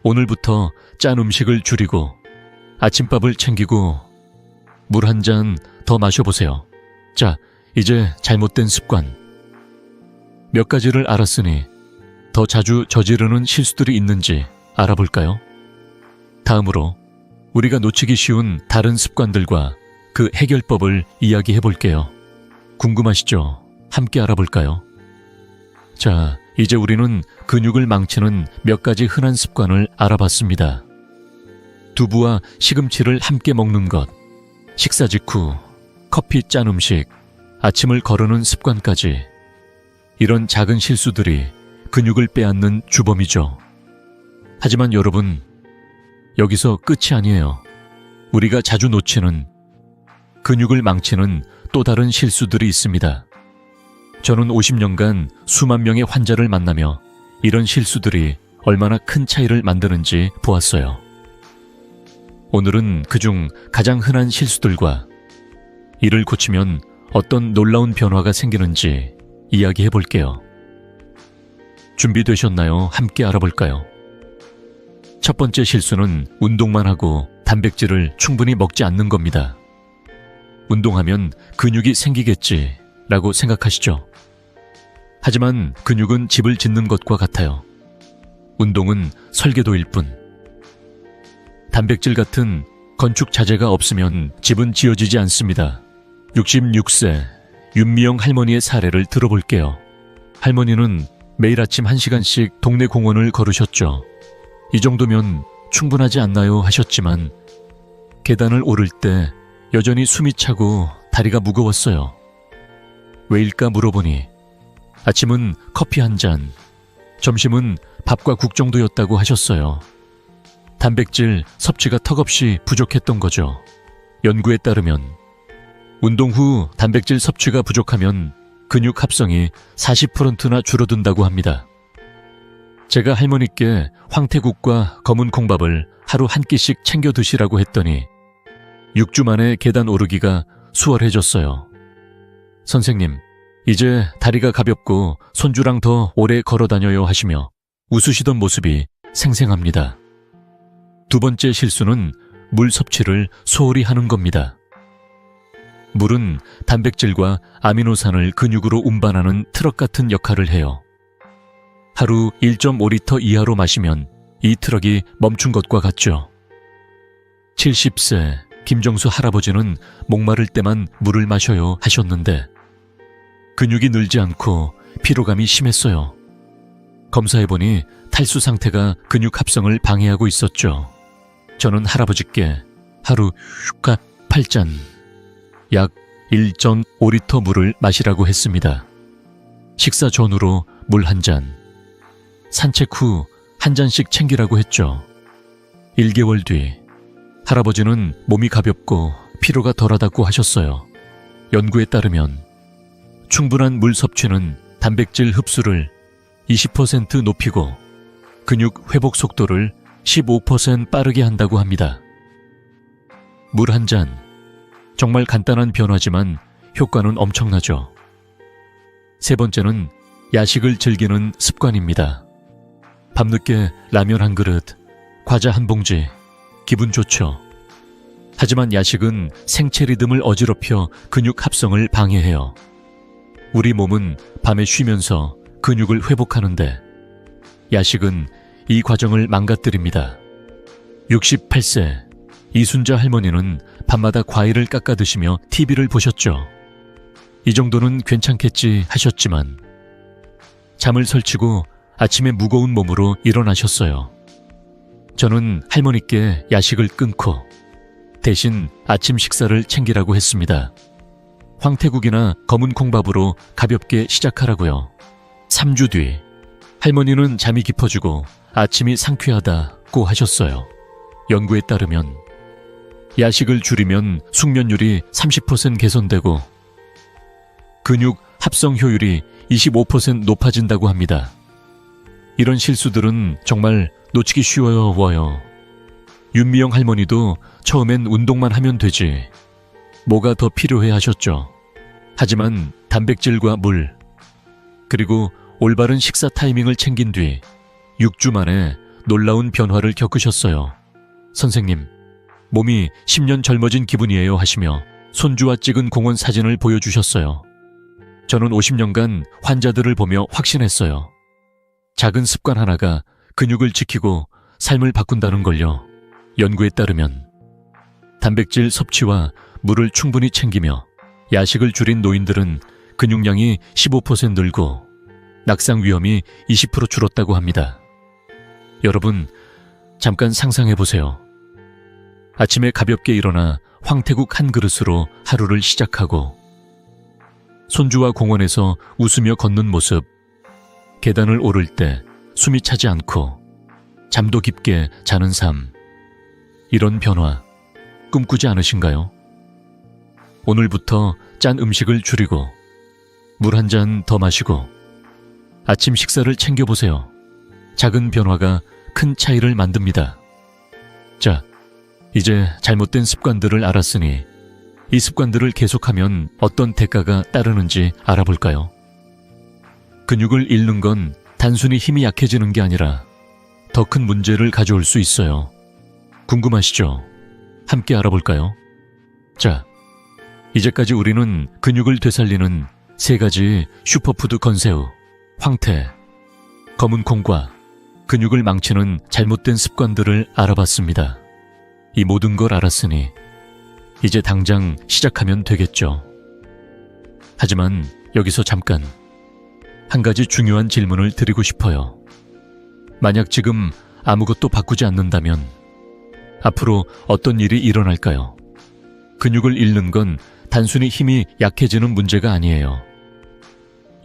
오늘부터 짠 음식을 줄이고 아침밥을 챙기고 물 한 잔 더 마셔보세요. 자, 이제 잘못된 습관. 몇 가지를 알았으니 더 자주 저지르는 실수들이 있는지 알아볼까요? 다음으로 우리가 놓치기 쉬운 다른 습관들과 그 해결법을 이야기해 볼게요. 궁금하시죠? 함께 알아볼까요? 자, 이제 우리는 근육을 망치는 몇 가지 흔한 습관을 알아봤습니다. 두부와 시금치를 함께 먹는 것, 식사 직후 커피 짠 음식, 아침을 거르는 습관까지. 이런 작은 실수들이 근육을 빼앗는 주범이죠. 하지만 여러분, 여기서 끝이 아니에요. 우리가 자주 놓치는 근육을 망치는 또 다른 실수들이 있습니다. 저는 50년간 수만 명의 환자를 만나며 이런 실수들이 얼마나 큰 차이를 만드는지 보았어요. 오늘은 그중 가장 흔한 실수들과 이를 고치면 어떤 놀라운 변화가 생기는지 이야기해 볼게요. 준비되셨나요? 함께 알아볼까요? 첫 번째 실수는 운동만 하고 단백질을 충분히 먹지 않는 겁니다. 운동하면 근육이 생기겠지 라고 생각하시죠? 하지만 근육은 집을 짓는 것과 같아요. 운동은 설계도일 뿐. 단백질 같은 건축 자재가 없으면 집은 지어지지 않습니다. 66세 윤미영 할머니의 사례를 들어볼게요. 할머니는 매일 아침 1시간씩 동네 공원을 걸으셨죠. 이 정도면 충분하지 않나요? 하셨지만 계단을 오를 때 여전히 숨이 차고 다리가 무거웠어요. 왜일까 물어보니 아침은 커피 한 잔, 점심은 밥과 국 정도였다고 하셨어요. 단백질 섭취가 턱없이 부족했던 거죠. 연구에 따르면 운동 후 단백질 섭취가 부족하면 근육 합성이 40%나 줄어든다고 합니다. 제가 할머니께 황태국과 검은 콩밥을 하루 한 끼씩 챙겨 드시라고 했더니 6주 만에 계단 오르기가 수월해졌어요. 선생님, 이제 다리가 가볍고 손주랑 더 오래 걸어 다녀요 하시며 웃으시던 모습이 생생합니다. 두 번째 실수는 물 섭취를 소홀히 하는 겁니다. 물은 단백질과 아미노산을 근육으로 운반하는 트럭 같은 역할을 해요. 하루 1.5리터 이하로 마시면 이 트럭이 멈춘 것과 같죠. 70세 김정수 할아버지는 목마를 때만 물을 마셔요 하셨는데 근육이 늘지 않고 피로감이 심했어요. 검사해보니 탈수 상태가 근육 합성을 방해하고 있었죠. 저는 할아버지께 하루 8잔 약 1.5리터 물을 마시라고 했습니다. 식사 전후로 물 한 잔, 산책 후 한 잔씩 챙기라고 했죠. 1개월 뒤 할아버지는 몸이 가볍고 피로가 덜하다고 하셨어요. 연구에 따르면 충분한 물 섭취는 단백질 흡수를 20% 높이고 근육 회복 속도를 15% 빠르게 한다고 합니다. 물 한 잔, 정말 간단한 변화지만 효과는 엄청나죠. 세 번째는 야식을 즐기는 습관입니다. 밤늦게 라면 한 그릇, 과자 한 봉지, 기분 좋죠. 하지만 야식은 생체 리듬을 어지럽혀 근육 합성을 방해해요. 우리 몸은 밤에 쉬면서 근육을 회복하는데 야식은 이 과정을 망가뜨립니다. 68세 이순자 할머니는 밤마다 과일을 깎아 드시며 TV를 보셨죠. 이 정도는 괜찮겠지 하셨지만 잠을 설치고 아침에 무거운 몸으로 일어나셨어요. 저는 할머니께 야식을 끊고 대신 아침 식사를 챙기라고 했습니다. 황태국이나 검은 콩밥으로 가볍게 시작하라고요. 3주 뒤 할머니는 잠이 깊어지고 아침이 상쾌하다고 하셨어요. 연구에 따르면 야식을 줄이면 숙면율이 30% 개선되고 근육 합성 효율이 25% 높아진다고 합니다. 이런 실수들은 정말 놓치기 쉬워요. 윤미영 할머니도 처음엔 운동만 하면 되지 뭐가 더 필요해 하셨죠. 하지만 단백질과 물 그리고 올바른 식사 타이밍을 챙긴 뒤 6주 만에 놀라운 변화를 겪으셨어요. 선생님, 몸이 10년 젊어진 기분이에요 하시며 손주와 찍은 공원 사진을 보여주셨어요. 저는 50년간 환자들을 보며 확신했어요. 작은 습관 하나가 근육을 지키고 삶을 바꾼다는 걸요. 연구에 따르면 단백질 섭취와 물을 충분히 챙기며 야식을 줄인 노인들은 근육량이 15% 늘고 낙상 위험이 20% 줄었다고 합니다. 여러분, 잠깐 상상해 보세요. 아침에 가볍게 일어나 황태국 한 그릇으로 하루를 시작하고 손주와 공원에서 웃으며 걷는 모습, 계단을 오를 때 숨이 차지 않고 잠도 깊게 자는 삶, 이런 변화 꿈꾸지 않으신가요? 오늘부터 짠 음식을 줄이고 물 한 잔 더 마시고 아침 식사를 챙겨보세요. 작은 변화가 큰 차이를 만듭니다. 자, 이제 잘못된 습관들을 알았으니 이 습관들을 계속하면 어떤 대가가 따르는지 알아볼까요? 근육을 잃는 건 단순히 힘이 약해지는 게 아니라 더 큰 문제를 가져올 수 있어요. 궁금하시죠? 함께 알아볼까요? 자, 이제까지 우리는 근육을 되살리는 3가지 슈퍼푸드 건새우, 황태, 검은 콩과 근육을 망치는 잘못된 습관들을 알아봤습니다. 이 모든 걸 알았으니 이제 당장 시작하면 되겠죠. 하지만 여기서 잠깐 한 가지 중요한 질문을 드리고 싶어요. 만약 지금 아무것도 바꾸지 않는다면 앞으로 어떤 일이 일어날까요? 근육을 잃는 건 단순히 힘이 약해지는 문제가 아니에요.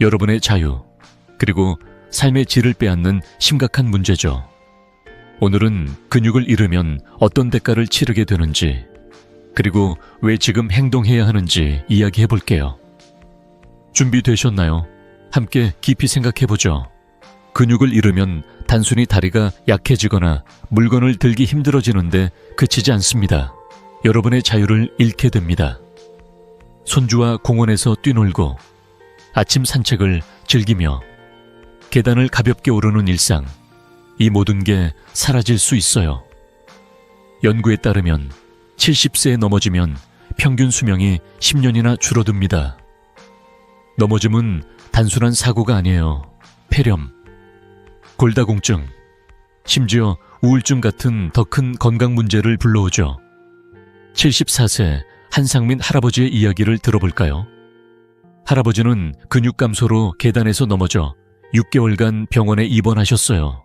여러분의 자유, 그리고 삶의 질을 빼앗는 심각한 문제죠. 오늘은 근육을 잃으면 어떤 대가를 치르게 되는지, 그리고 왜 지금 행동해야 하는지 이야기해 볼게요. 준비되셨나요? 함께 깊이 생각해보죠. 근육을 잃으면 단순히 다리가 약해지거나 물건을 들기 힘들어지는데 그치지 않습니다. 여러분의 자유를 잃게 됩니다. 손주와 공원에서 뛰놀고 아침 산책을 즐기며 계단을 가볍게 오르는 일상, 이 모든 게 사라질 수 있어요. 연구에 따르면 70세에 넘어지면 평균 수명이 10년이나 줄어듭니다. 넘어짐은 단순한 사고가 아니에요. 폐렴, 골다공증, 심지어 우울증 같은 더 큰 건강 문제를 불러오죠. 74세 한상민 할아버지의 이야기를 들어볼까요? 할아버지는 근육 감소로 계단에서 넘어져 6개월간 병원에 입원하셨어요.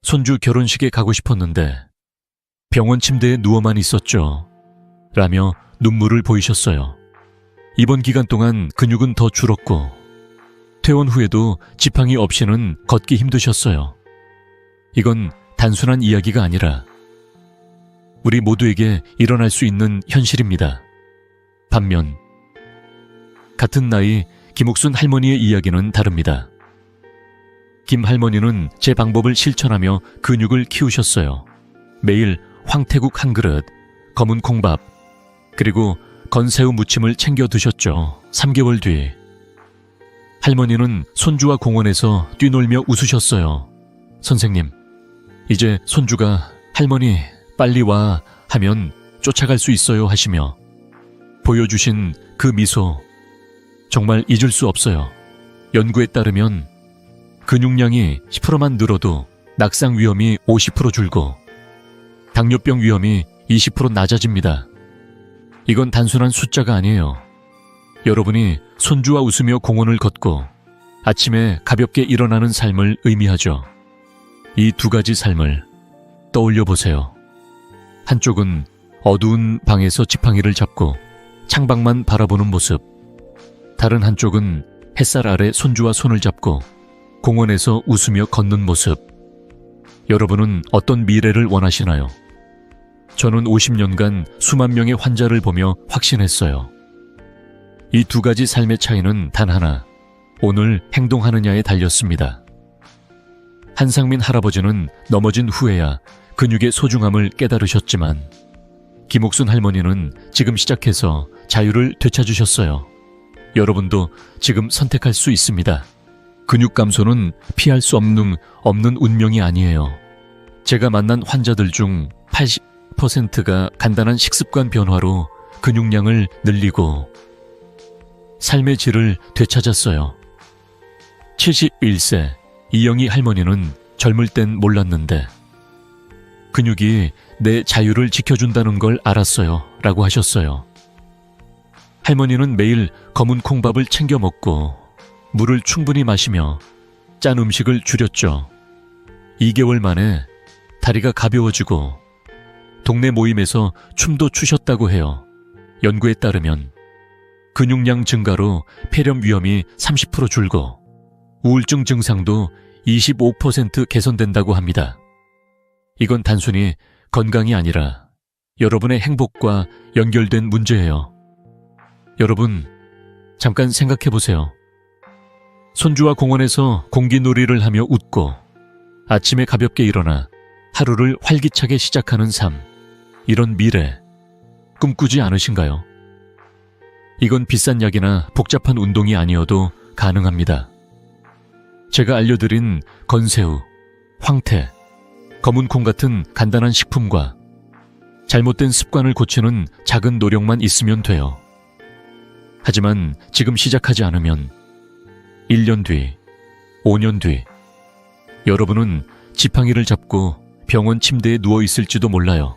손주 결혼식에 가고 싶었는데 병원 침대에 누워만 있었죠. 라며 눈물을 보이셨어요. 입원 기간 동안 근육은 더 줄었고 퇴원 후에도 지팡이 없이는 걷기 힘드셨어요. 이건 단순한 이야기가 아니라 우리 모두에게 일어날 수 있는 현실입니다. 반면 같은 나이 김옥순 할머니의 이야기는 다릅니다. 김 할머니는 제 방법을 실천하며 근육을 키우셨어요. 매일 황태국 한 그릇, 검은 콩밥, 그리고 건새우 무침을 챙겨 드셨죠. 3개월 뒤 할머니는 손주와 공원에서 뛰놀며 웃으셨어요. 선생님, 이제 손주가 할머니 빨리 와 하면 쫓아갈 수 있어요 하시며 보여주신 그 미소 정말 잊을 수 없어요. 연구에 따르면 근육량이 10%만 늘어도 낙상 위험이 50% 줄고 당뇨병 위험이 20% 낮아집니다. 이건 단순한 숫자가 아니에요. 여러분이 손주와 웃으며 공원을 걷고 아침에 가볍게 일어나는 삶을 의미하죠. 이 두 가지 삶을 떠올려 보세요. 한쪽은 어두운 방에서 지팡이를 잡고 창밖만 바라보는 모습, 다른 한쪽은 햇살 아래 손주와 손을 잡고 공원에서 웃으며 걷는 모습. 여러분은 어떤 미래를 원하시나요? 저는 50년간 수만 명의 환자를 보며 확신했어요. 이 두 가지 삶의 차이는 단 하나, 오늘 행동하느냐에 달렸습니다. 한상민 할아버지는 넘어진 후에야 근육의 소중함을 깨달으셨지만 김옥순 할머니는 지금 시작해서 자유를 되찾으셨어요. 여러분도 지금 선택할 수 있습니다. 근육 감소는 피할 수 없는 운명이 아니에요. 제가 만난 환자들 중 80%가 간단한 식습관 변화로 근육량을 늘리고 삶의 질을 되찾았어요. 71세 이영희 할머니는 젊을 땐 몰랐는데 근육이 내 자유를 지켜준다는 걸 알았어요 라고 하셨어요. 할머니는 매일 검은 콩밥을 챙겨 먹고 물을 충분히 마시며 짠 음식을 줄였죠. 2개월 만에 다리가 가벼워지고 동네 모임에서 춤도 추셨다고 해요. 연구에 따르면 근육량 증가로 폐렴 위험이 30% 줄고 우울증 증상도 25% 개선된다고 합니다. 이건 단순히 건강이 아니라 여러분의 행복과 연결된 문제예요. 여러분, 잠깐 생각해 보세요. 손주와 공원에서 공기놀이를 하며 웃고 아침에 가볍게 일어나 하루를 활기차게 시작하는 삶, 이런 미래 꿈꾸지 않으신가요? 이건 비싼 약이나 복잡한 운동이 아니어도 가능합니다. 제가 알려드린 건새우, 황태, 검은 콩 같은 간단한 식품과 잘못된 습관을 고치는 작은 노력만 있으면 돼요. 하지만 지금 시작하지 않으면 1년 뒤, 5년 뒤 여러분은 지팡이를 잡고 병원 침대에 누워 있을지도 몰라요.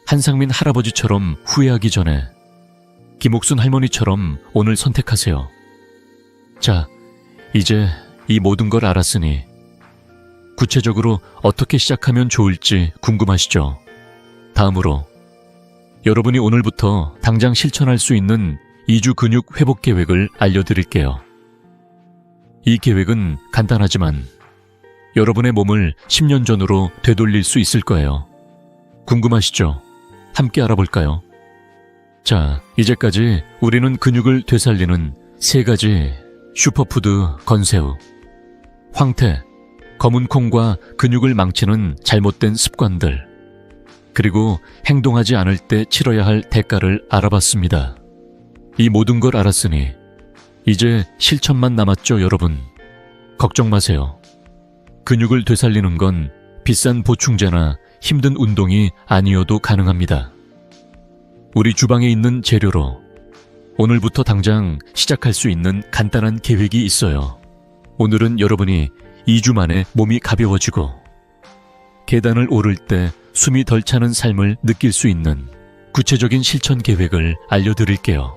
한상민 할아버지처럼 후회하기 전에 김옥순 할머니처럼 오늘 선택하세요. 자, 이제 이 모든 걸 알았으니 구체적으로 어떻게 시작하면 좋을지 궁금하시죠? 다음으로 여러분이 오늘부터 당장 실천할 수 있는 2주 근육 회복 계획을 알려드릴게요. 이 계획은 간단하지만 여러분의 몸을 10년 전으로 되돌릴 수 있을 거예요. 궁금하시죠? 함께 알아볼까요? 자, 이제까지 우리는 근육을 되살리는 3가지 슈퍼푸드 건새우, 황태, 검은 콩과 근육을 망치는 잘못된 습관들, 그리고 행동하지 않을 때 치러야 할 대가를 알아봤습니다. 이 모든 걸 알았으니 이제 실천만 남았죠, 여러분. 걱정 마세요. 근육을 되살리는 건 비싼 보충제나 힘든 운동이 아니어도 가능합니다. 우리 주방에 있는 재료로 오늘부터 당장 시작할 수 있는 간단한 계획이 있어요. 오늘은 여러분이 2주 만에 몸이 가벼워지고 계단을 오를 때 숨이 덜 차는 삶을 느낄 수 있는 구체적인 실천 계획을 알려드릴게요.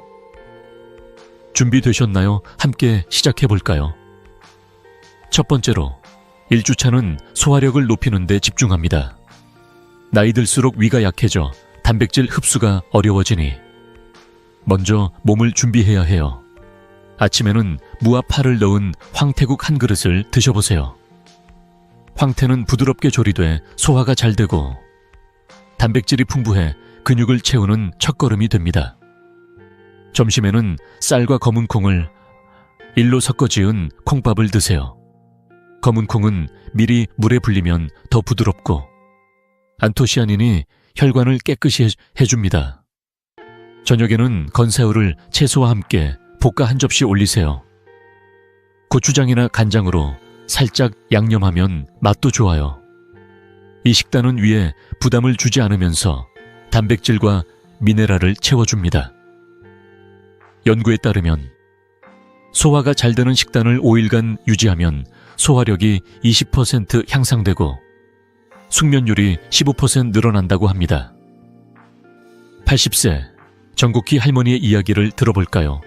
준비되셨나요? 함께 시작해볼까요? 첫 번째로 1주차는 소화력을 높이는 데 집중합니다. 나이 들수록 위가 약해져 단백질 흡수가 어려워지니 먼저 몸을 준비해야 해요. 아침에는 무와 파를 넣은 황태국 한 그릇을 드셔보세요. 황태는 부드럽게 조리돼 소화가 잘 되고 단백질이 풍부해 근육을 채우는 첫걸음이 됩니다. 점심에는 쌀과 검은 콩을 일로 섞어 지은 콩밥을 드세요. 검은 콩은 미리 물에 불리면 더 부드럽고 안토시아닌이 혈관을 깨끗이 해줍니다. 저녁에는 건새우를 채소와 함께 볶아 한 접시 올리세요. 고추장이나 간장으로 살짝 양념하면 맛도 좋아요. 이 식단은 위에 부담을 주지 않으면서 단백질과 미네랄을 채워줍니다. 연구에 따르면 소화가 잘 되는 식단을 5일간 유지하면 소화력이 20% 향상되고 숙면율이 15% 늘어난다고 합니다. 80세 정국희 할머니의 이야기를 들어볼까요?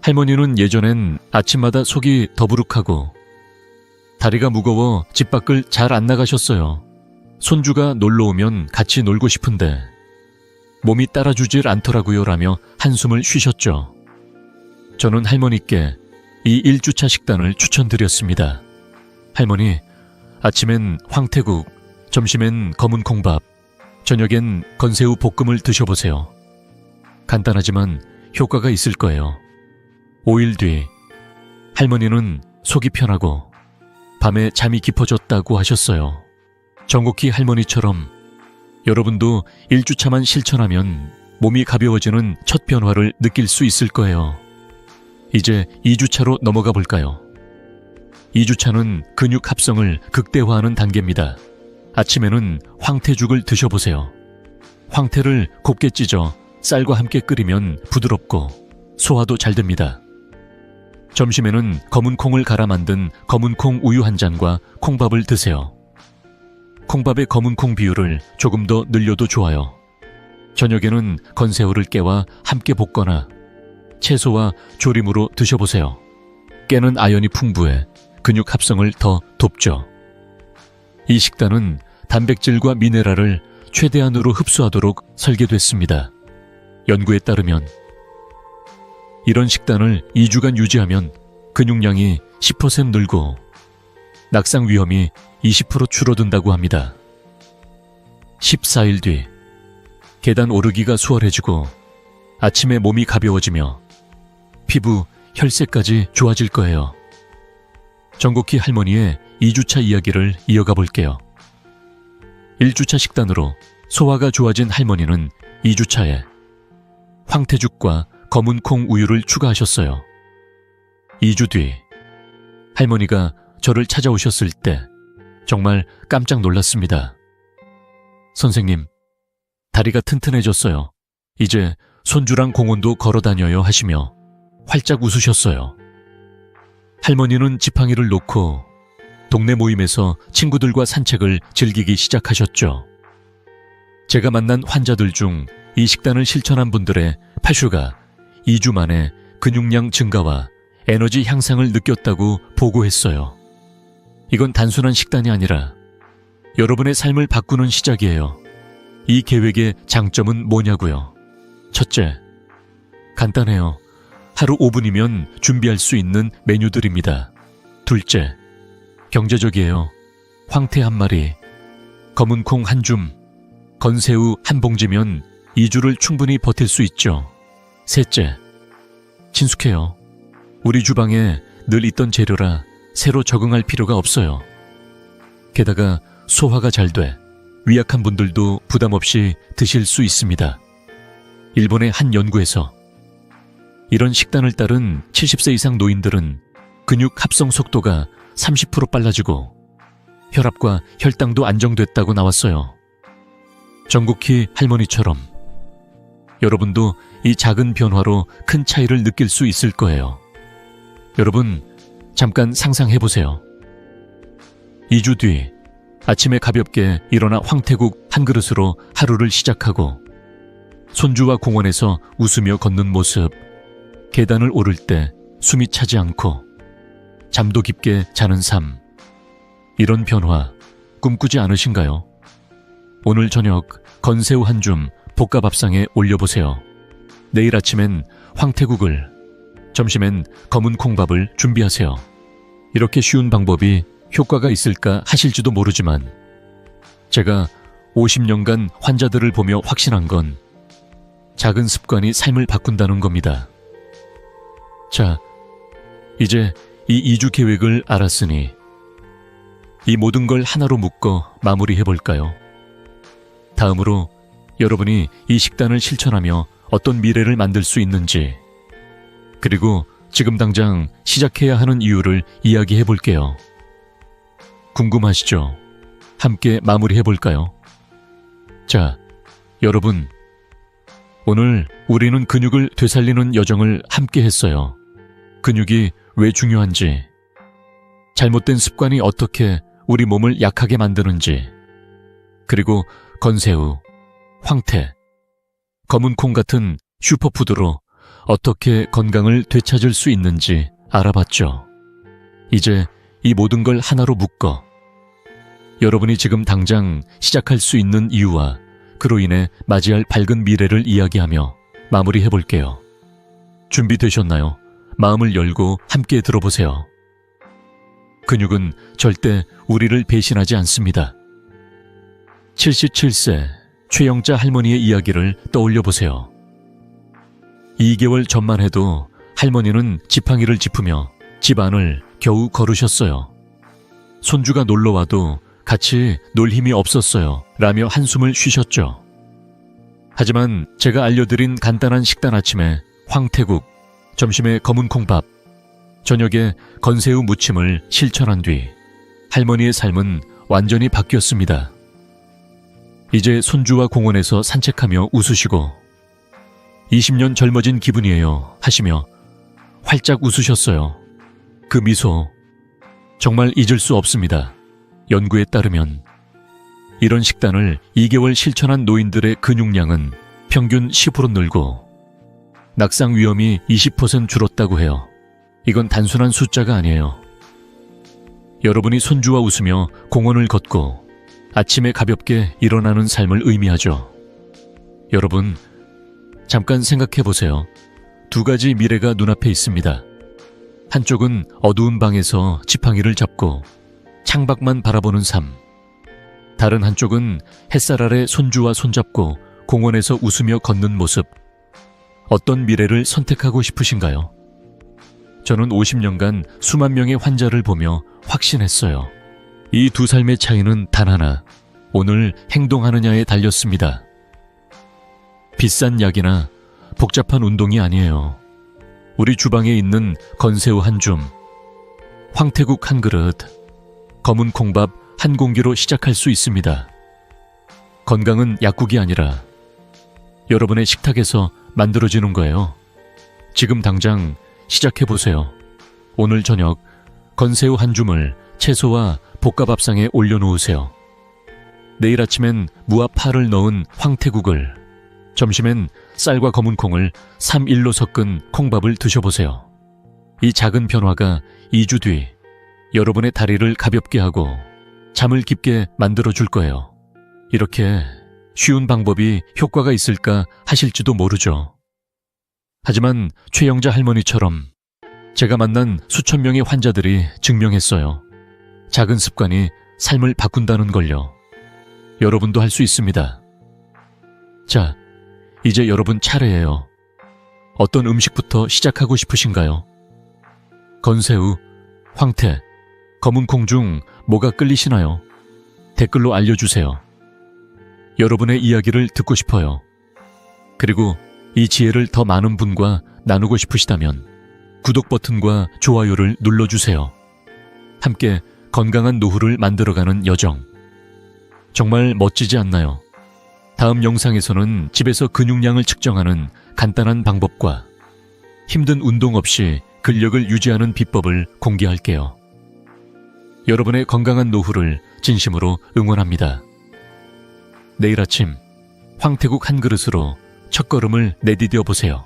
할머니는 예전엔 아침마다 속이 더부룩하고 다리가 무거워 집 밖을 잘 안 나가셨어요. 손주가 놀러 오면 같이 놀고 싶은데 몸이 따라주질 않더라고요 라며 한숨을 쉬셨죠. 저는 할머니께 이 1주차 식단을 추천드렸습니다. 할머니, 아침엔 황태국, 점심엔 검은 콩밥, 저녁엔 건새우 볶음을 드셔보세요. 간단하지만 효과가 있을 거예요. 5일 뒤 할머니는 속이 편하고 밤에 잠이 깊어졌다고 하셨어요. 정국희 할머니처럼 여러분도 1주차만 실천하면 몸이 가벼워지는 첫 변화를 느낄 수 있을 거예요. 이제 2주차로 넘어가 볼까요? 2주차는 근육 합성을 극대화하는 단계입니다. 아침에는 황태죽을 드셔보세요. 황태를 곱게 찢어 쌀과 함께 끓이면 부드럽고 소화도 잘 됩니다. 점심에는 검은 콩을 갈아 만든 검은 콩 우유 한 잔과 콩밥을 드세요. 콩밥의 검은 콩 비율을 조금 더 늘려도 좋아요. 저녁에는 건새우를 깨와 함께 볶거나 채소와 조림으로 드셔보세요. 깨는 아연이 풍부해 근육 합성을 더 돕죠. 이 식단은 단백질과 미네랄을 최대한으로 흡수하도록 설계됐습니다. 연구에 따르면 이런 식단을 2주간 유지하면 근육량이 10% 늘고 낙상 위험이 20% 줄어든다고 합니다. 14일 뒤 계단 오르기가 수월해지고 아침에 몸이 가벼워지며 피부, 혈색까지 좋아질 거예요. 정국희 할머니의 2주차 이야기를 이어가 볼게요. 1주차 식단으로 소화가 좋아진 할머니는 2주차에 황태죽과 검은 콩 우유를 추가하셨어요. 2주 뒤 할머니가 저를 찾아오셨을 때 정말 깜짝 놀랐습니다. 선생님, 다리가 튼튼해졌어요. 이제 손주랑 공원도 걸어 다녀요 하시며 활짝 웃으셨어요. 할머니는 지팡이를 놓고 동네 모임에서 친구들과 산책을 즐기기 시작하셨죠. 제가 만난 환자들 중 이 식단을 실천한 분들의 파슈가 2주 만에 근육량 증가와 에너지 향상을 느꼈다고 보고했어요. 이건 단순한 식단이 아니라 여러분의 삶을 바꾸는 시작이에요. 이 계획의 장점은 뭐냐고요? 첫째, 간단해요. 하루 5분이면 준비할 수 있는 메뉴들입니다. 둘째, 경제적이에요. 황태 한 마리, 검은 콩 한 줌, 건새우 한 봉지면 2주를 충분히 버틸 수 있죠. 셋째, 친숙해요. 우리 주방에 늘 있던 재료라 새로 적응할 필요가 없어요. 게다가 소화가 잘 돼 위약한 분들도 부담 없이 드실 수 있습니다. 일본의 한 연구에서 이런 식단을 따른 70세 이상 노인들은 근육 합성 속도가 30% 빨라지고 혈압과 혈당도 안정됐다고 나왔어요. 정국희 할머니처럼 여러분도 이 작은 변화로 큰 차이를 느낄 수 있을 거예요. 여러분, 잠깐 상상해보세요. 2주 뒤 아침에 가볍게 일어나 황태국 한 그릇으로 하루를 시작하고 손주와 공원에서 웃으며 걷는 모습, 계단을 오를 때 숨이 차지 않고 잠도 깊게 자는 삶, 이런 변화 꿈꾸지 않으신가요? 오늘 저녁 건새우 한 줌 볶아밥상에 올려보세요. 내일 아침엔 황태국을, 점심엔 검은 콩밥을 준비하세요. 이렇게 쉬운 방법이 효과가 있을까 하실지도 모르지만 제가 50년간 환자들을 보며 확신한 건 작은 습관이 삶을 바꾼다는 겁니다. 자, 이제 이 2주 계획을 알았으니 이 모든 걸 하나로 묶어 마무리해볼까요? 다음으로 여러분이 이 식단을 실천하며 어떤 미래를 만들 수 있는지, 그리고 지금 당장 시작해야 하는 이유를 이야기해볼게요. 궁금하시죠? 함께 마무리해볼까요? 자, 여러분, 오늘 우리는 근육을 되살리는 여정을 함께 했어요. 근육이 왜 중요한지, 잘못된 습관이 어떻게 우리 몸을 약하게 만드는지, 그리고 건새우, 황태, 검은 콩 같은 슈퍼푸드로 어떻게 건강을 되찾을 수 있는지 알아봤죠. 이제 이 모든 걸 하나로 묶어 여러분이 지금 당장 시작할 수 있는 이유와 그로 인해 맞이할 밝은 미래를 이야기하며 마무리해볼게요. 준비되셨나요? 마음을 열고 함께 들어보세요. 근육은 절대 우리를 배신하지 않습니다. 77세 최영자 할머니의 이야기를 떠올려보세요. 2개월 전만 해도 할머니는 지팡이를 짚으며 집 안을 겨우 걸으셨어요. 손주가 놀러와도 같이 놀 힘이 없었어요. 라며 한숨을 쉬셨죠. 하지만 제가 알려드린 간단한 식단 아침에 황태국, 점심에 검은 콩밥, 저녁에 건새우 무침을 실천한 뒤 할머니의 삶은 완전히 바뀌었습니다. 이제 손주와 공원에서 산책하며 웃으시고 20년 젊어진 기분이에요 하시며 활짝 웃으셨어요. 그 미소 정말 잊을 수 없습니다. 연구에 따르면 이런 식단을 2개월 실천한 노인들의 근육량은 평균 10% 늘고 낙상 위험이 20% 줄었다고 해요. 이건 단순한 숫자가 아니에요. 여러분이 손주와 웃으며 공원을 걷고 아침에 가볍게 일어나는 삶을 의미하죠. 여러분, 잠깐 생각해 보세요. 2가지 미래가 눈앞에 있습니다. 한쪽은 어두운 방에서 지팡이를 잡고 창밖만 바라보는 삶. 다른 한쪽은 햇살 아래 손주와 손잡고 공원에서 웃으며 걷는 모습. 어떤 미래를 선택하고 싶으신가요? 저는 50년간 수만 명의 환자를 보며 확신했어요. 이 두 삶의 차이는 단 하나, 오늘 행동하느냐에 달렸습니다. 비싼 약이나 복잡한 운동이 아니에요. 우리 주방에 있는 건새우 한 줌, 황태국 한 그릇, 검은 콩밥 한 공기로 시작할 수 있습니다. 건강은 약국이 아니라 여러분의 식탁에서 만들어지는 거예요. 지금 당장 시작해보세요. 오늘 저녁 건새우 한 줌을 채소와 볶아밥상에 올려놓으세요. 내일 아침엔 무와 파를 넣은 황태국을, 점심엔 쌀과 검은 콩을 3:1로 섞은 콩밥을 드셔보세요. 이 작은 변화가 2주 뒤 여러분의 다리를 가볍게 하고 잠을 깊게 만들어줄 거예요. 이렇게 쉬운 방법이 효과가 있을까 하실지도 모르죠. 하지만 최영자 할머니처럼 제가 만난 수천 명의 환자들이 증명했어요. 작은 습관이 삶을 바꾼다는 걸요. 여러분도 할 수 있습니다. 자, 이제 여러분 차례예요. 어떤 음식부터 시작하고 싶으신가요? 건새우, 황태, 검은 콩 중 뭐가 끌리시나요? 댓글로 알려주세요. 여러분의 이야기를 듣고 싶어요. 그리고 이 지혜를 더 많은 분과 나누고 싶으시다면 구독 버튼과 좋아요를 눌러주세요. 함께 건강한 노후를 만들어가는 여정. 정말 멋지지 않나요? 다음 영상에서는 집에서 근육량을 측정하는 간단한 방법과 힘든 운동 없이 근력을 유지하는 비법을 공개할게요. 여러분의 건강한 노후를 진심으로 응원합니다. 내일 아침 황태국 한 그릇으로 첫걸음을 내디뎌 보세요.